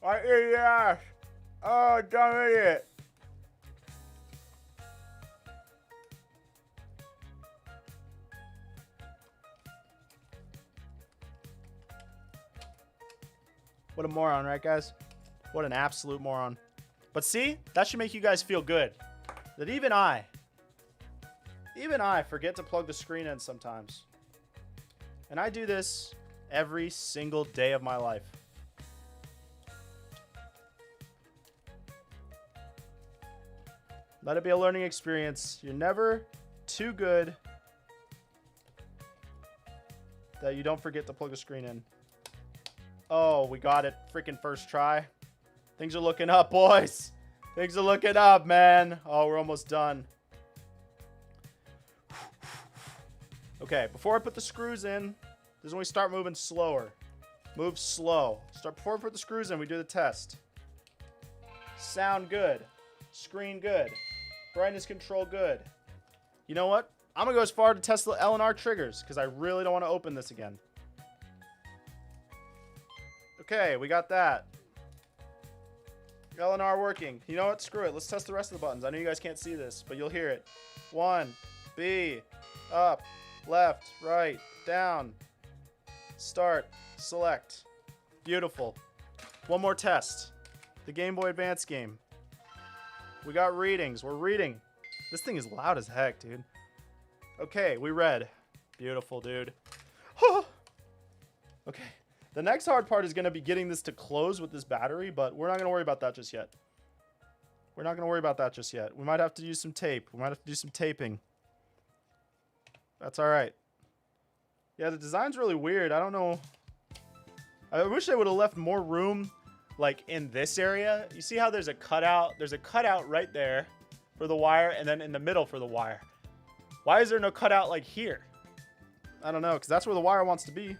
I ate your ass! Oh, dumb idiot! What a moron, right, guys? What an absolute moron. But see, that should make you guys feel good. That even I forget to plug the screen in sometimes. And I do this every single day of my life. Let it be a learning experience. You're never too good that you don't forget to plug the screen in. Oh, we got it. Freaking first try. Things are looking up, boys. Things are looking up, man. Oh, we're almost done. Okay, before I put the screws in, this is when we start moving slower. Move slow. Before we put the screws in, we do the test. Sound good. Screen good. Brightness control good. You know what? I'm going to go as far to test the L and R triggers because I really don't want to open this again. Okay, we got that. L and R working. You know what? Screw it. Let's test the rest of the buttons. I know you guys can't see this, but you'll hear it. 1, B, up, left, right, down, start, select. Beautiful. One more test. The Game Boy Advance game. We got readings. We're reading. This thing is loud as heck, dude. Okay, we read. Beautiful, dude. Okay. The next hard part is going to be getting this to close with this battery, but we're not going to worry about that just yet. We're not going to worry about that just yet. We might have to use some tape. We might have to do some taping. That's all right. Yeah, the design's really weird. I don't know. I wish they would have left more room, like, in this area. You see how there's a cutout? There's a cutout right there for the wire, and then in the middle for the wire. Why is there no cutout, like, here? I don't know, because that's where the wire wants to be.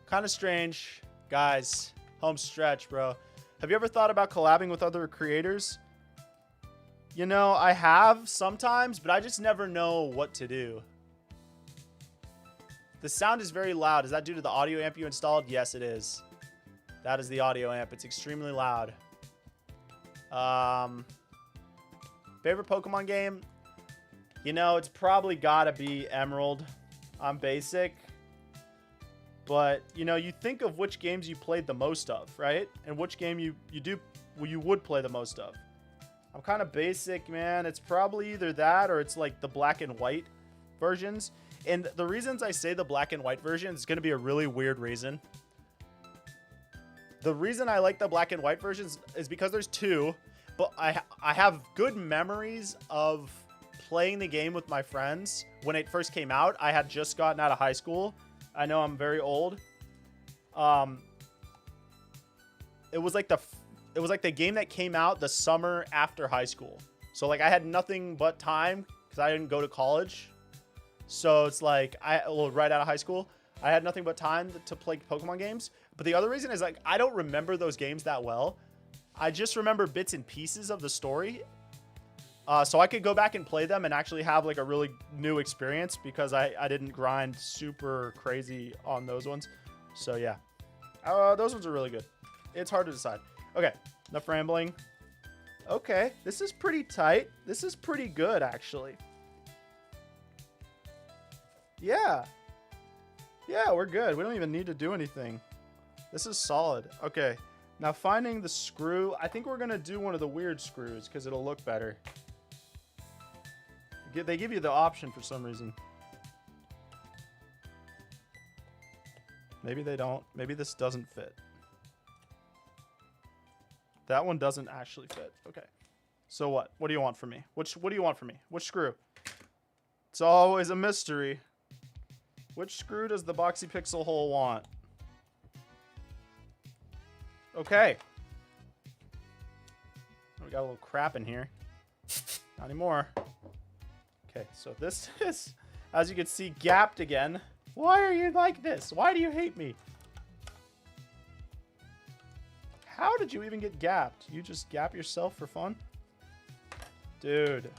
Kind of strange. Guys, home stretch, bro. Have you ever thought about collabing with other creators? You know, I have sometimes, but I just never know what to do. The sound is very loud. Is that due to the audio amp you installed? Yes, it is. That is the audio amp. It's extremely loud. Favorite Pokemon game? You know, it's probably gotta be Emerald. I'm basic. But, you know, you think of which games you played the most of, right? And which game you would play the most of. I'm kind of basic, man. It's probably either that or it's like the black and white versions. And the reasons I say the black and white version is going to be a really weird reason. The reason I like the black and white versions is because there's two. But I have good memories of playing the game with my friends when it first came out. I had just gotten out of high school. I know I'm very old. It was like the game that came out the summer after high school. So like I had nothing but time because I didn't go to college. So it's like right out of high school, I had nothing but time to play Pokemon games. But the other reason is like I don't remember those games that well. I just remember bits and pieces of the story. So I could go back and play them and actually have like a really new experience because I didn't grind super crazy on those ones. So yeah, those ones are really good. It's hard to decide. Okay, enough rambling. Okay, this is pretty tight. This is pretty good actually. Yeah. Yeah, we're good. We don't even need to do anything. This is solid. Okay, now finding the screw. I think we're going to do one of the weird screws because it'll look better. They give you the option for some reason. Maybe they don't. Maybe this doesn't fit. That one doesn't actually fit. Okay. So what? What do you want from me? What do you want from me? Which screw? It's always a mystery. Which screw does the Boxy Pixel hole want? Okay. We got a little crap in here. Not anymore. Okay, so this is, as you can see, gapped again. Why are you like this? Why do you hate me? How did you even get gapped? You just gap yourself for fun? Dude.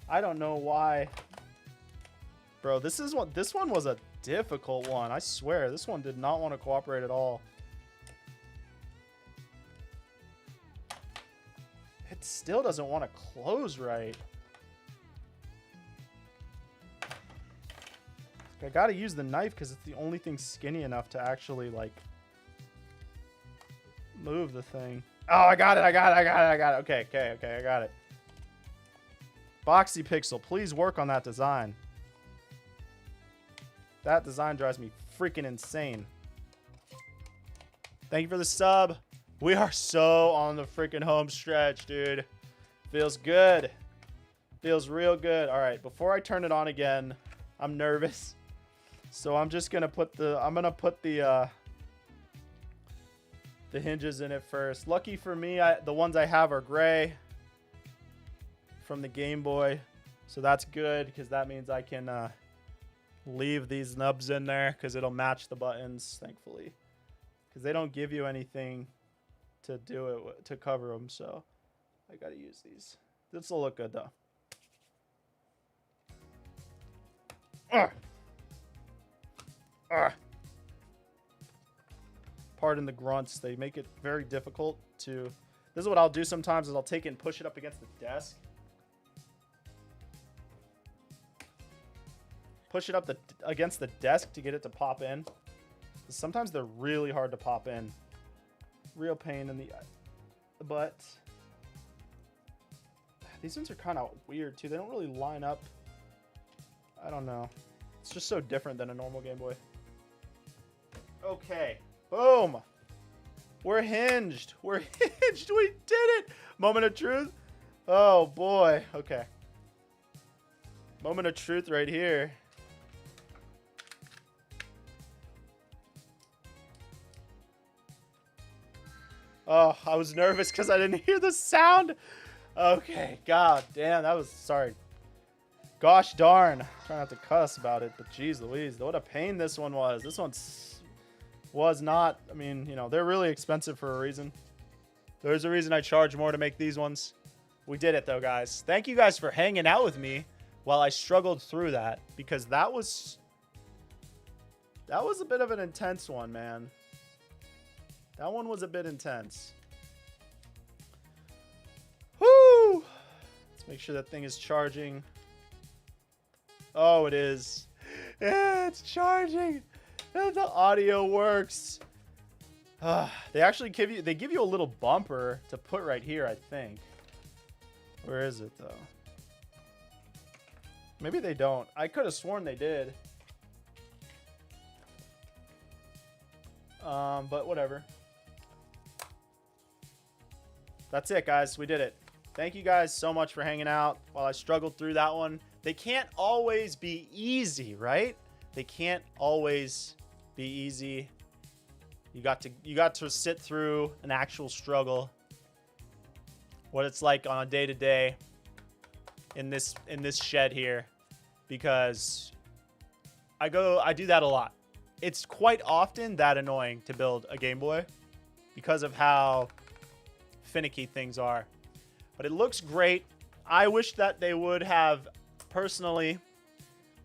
I don't know why. Bro, this one was a difficult one. I swear, this one did not want to cooperate at all. It still doesn't want to close right. I gotta use the knife because it's the only thing skinny enough to actually, like, move the thing. Oh, I got it. Okay, I got it. Boxy Pixel, please work on that design. That design drives me freaking insane. Thank you for the sub. We are so on the freaking home stretch, dude. Feels good. Feels real good. All right, before I turn it on again, I'm nervous. So I'm just gonna put the hinges in it first. Lucky for me, the ones I have are gray from the Game Boy. So that's good because that means I can leave these nubs in there because it'll match the buttons, thankfully, because they don't give you anything to do it to cover them. So I gotta use these. This will look good, though. Ugh. Ugh. Pardon the grunts. They make it very difficult to... This is what I'll do sometimes is I'll take it and push it up against the desk. Push it up against the desk to get it to pop in. Sometimes they're really hard to pop in. Real pain in the butt. These ones are kind of weird too. They don't really line up. I don't know. It's just so different than a normal Game Boy. Okay. Boom. We're hinged. We're hinged. We did it. Moment of truth. Oh boy. Okay. Moment of truth right here. Oh, I was nervous because I didn't hear the sound. Okay, god damn, that was, sorry. Gosh darn. Trying not to cuss about it, but geez Louise, what a pain this one was. This one was not, I mean, you know, they're really expensive for a reason. There's a reason I charge more to make these ones. We did it though, guys. Thank you guys for hanging out with me while I struggled through that, because that was a bit of an intense one, man. That one was a bit intense. Woo! Let's make sure that thing is charging. Oh, it is. Yeah, it's charging. And the audio works. They actually give you a little bumper to put right here, I think. Where is it though? Maybe they don't. I could have sworn they did. But whatever. That's it, guys. We did it. Thank you guys so much for hanging out while I struggled through that one. They can't always be easy, right? They can't always be easy. You got to sit through an actual struggle. What it's like on a day-to-day in this shed here, because I do that a lot. It's quite often that annoying to build a Game Boy because of how finicky things are. But it looks great. I wish that they would have, personally,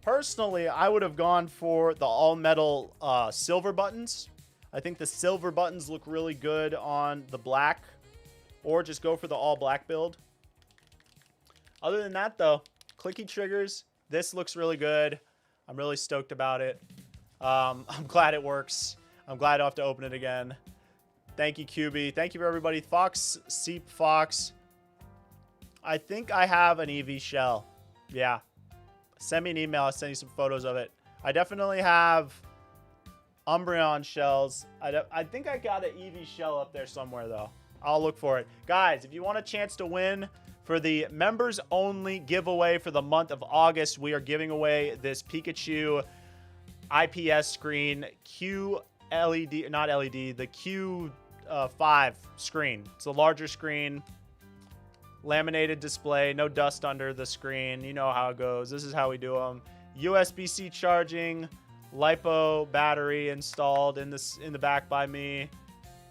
I would have gone for the all-metal silver buttons. I think the silver buttons look really good on the black, or just go for the all-black build. Other than that, though, clicky triggers. This looks really good. I'm really stoked about it. I'm glad it works. I'm glad I don't have to open it again. Thank you, QB. Thank you for everybody. Fox, Seep Fox. I think I have an EV shell. Yeah. Send me an email. I'll send you some photos of it. I definitely have Umbreon shells. I think I got an EV shell up there somewhere, though. I'll look for it. Guys, if you want a chance to win for the members only giveaway for the month of August, we are giving away this Pikachu IPS screen QLED, not LED, the Q5 screen. It's a larger screen, laminated display, no dust under the screen. You know how it goes. This is how we do them. USB-C charging, LiPo battery installed in the back by me.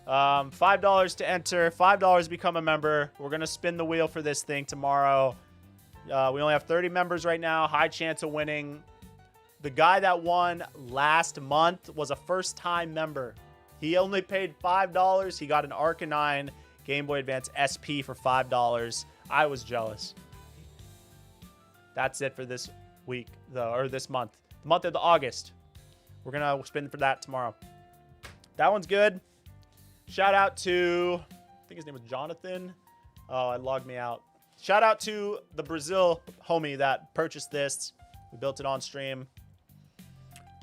$5 to enter, $5 to become a member. We're gonna spin the wheel for this thing tomorrow. We only have 30 members right now. High chance of winning. The guy that won last month was a first-time member. He only paid $5. He got an Arcanine Game Boy Advance SP for $5. I was jealous. That's it for this week, though, or this month. The month of August. We're going to spin for that tomorrow. That one's good. Shout out to, I think his name was Jonathan. Oh, it logged me out. Shout out to the Brazil homie that purchased this. We built it on stream.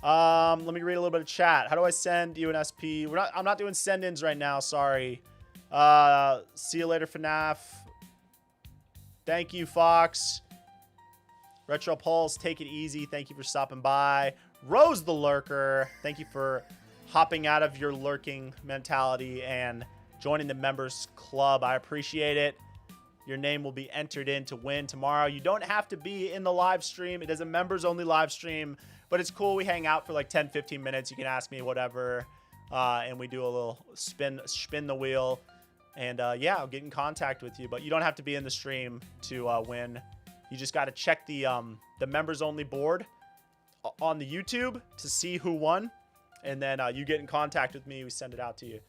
Let me read a little bit of chat. How do I send you an SP? I'm not doing send-ins right now. Sorry. See you later, FNAF. Thank you, Fox. Retro Pulse, take it easy. Thank you for stopping by. Rose the Lurker, thank you for hopping out of your lurking mentality and joining the members club. I appreciate it. Your name will be entered in to win tomorrow. You don't have to be in the live stream. It is a members only live stream, but it's cool. We hang out for like 10-15 minutes. You can ask me whatever, and we do a little spin the wheel. And yeah, I'll get in contact with you. But you don't have to be in the stream to win. You just got to check the members only board on the YouTube to see who won. And then you get in contact with me. We send it out to you.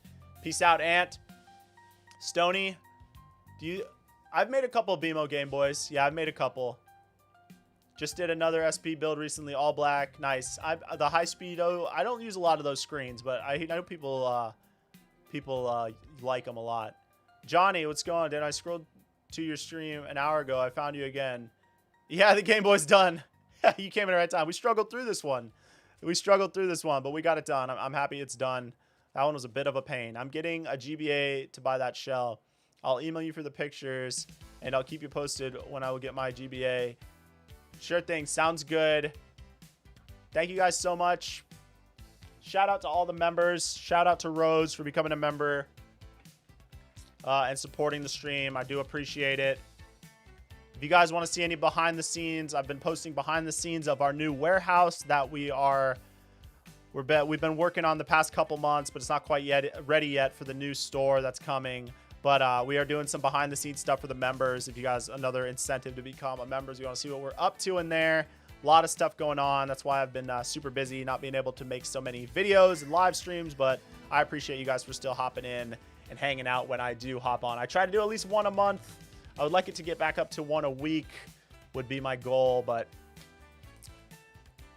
Peace out, Ant. Stony, I've made a couple of BMO Game Boys. Yeah, I've made a couple. Just did another SP build recently, all black. Nice. The high speed, I don't use a lot of those screens, but I know people like them a lot. Johnny, what's going on? Dude, I scrolled to your stream an hour ago. I found you again. Yeah, the Game Boy's done. You came in the right time. We struggled through this one. But we got it done. I'm happy it's done. That one was a bit of a pain. I'm getting a GBA to buy that shell. I'll email you for the pictures, and I'll keep you posted when I will get my GBA. Sure thing. Sounds good. Thank you guys so much. Shout out to all the members. Shout out to Rose for becoming a member and supporting the stream. I do appreciate it. If you guys want to see any behind the scenes, I've been posting behind the scenes of our new warehouse that we've been working on the past couple months, but it's not quite ready yet for the new store that's coming. But we are doing some behind the scenes stuff for the members. If you guys, another incentive to become a member, you want to see what we're up to in there. A lot of stuff going on. That's why I've been super busy, not being able to make so many videos and live streams. But I appreciate you guys for still hopping in and hanging out when I do hop on. I try to do at least one a month. I would like it to get back up to one a week would be my goal. But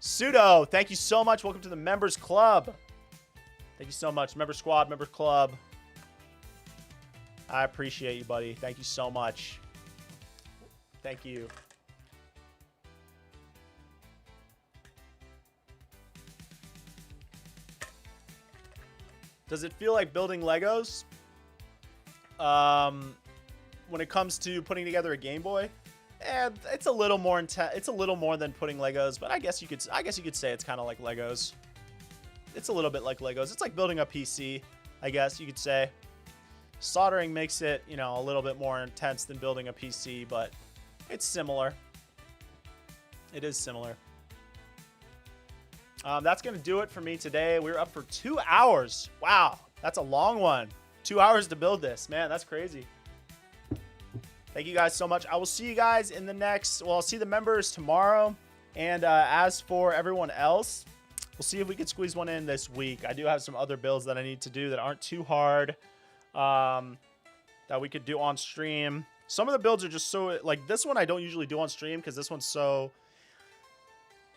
Pseudo, thank you so much. Welcome to the members club. Thank you so much. Member squad, member club. I appreciate you, buddy. Thank you so much. Thank you. Does it feel like building Legos? When it comes to putting together a Game Boy, it's a little more intense. It's a little more than putting Legos, but I guess you could say it's kind of like Legos. It's a little bit like Legos. It's like building a PC, I guess you could say. Soldering makes it, you know, a little bit more intense than building a PC, but it's similar. It is similar. That's going to do it for me today. We're up for 2 hours. Wow, that's a long one. 2 hours to build this. Man, that's crazy. Thank you guys so much. I will see you guys in the next... Well, I'll see the members tomorrow. And as for everyone else, we'll see if we can squeeze one in this week. I do have some other builds that I need to do that aren't too hard. That we could do on stream. Some of the builds are just so... Like, this one I don't usually do on stream because this one's so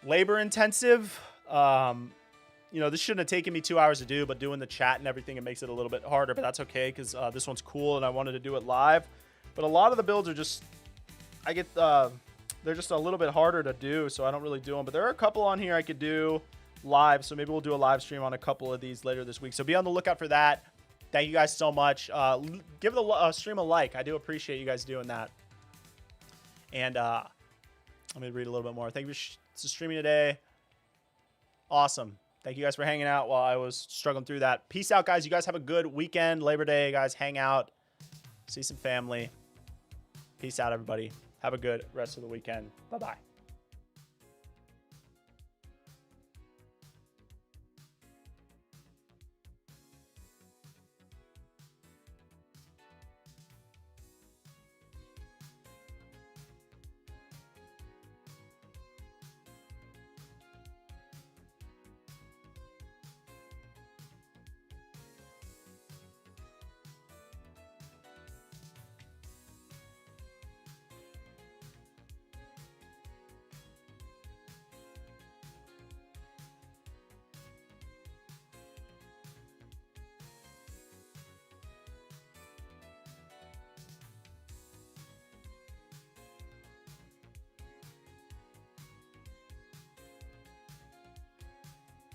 labor intensive. You know, this shouldn't have taken me 2 hours to do, but doing the chat and everything, it makes it a little bit harder, but that's okay because this one's cool and I wanted to do it live. But a lot of the builds are just, they're just a little bit harder to do, so I don't really do them. But there are a couple on here I could do live, so maybe we'll do a live stream on a couple of these later this week. So be on the lookout for that. Thank you guys so much. Give the stream a like. I do appreciate you guys doing that. And let me read a little bit more. Thank you for streaming today. Awesome. Thank you guys for hanging out while I was struggling through that. Peace out, guys. You guys have a good weekend. Labor Day, guys. Hang out. See some family. Peace out, everybody. Have a good rest of the weekend. Bye-bye.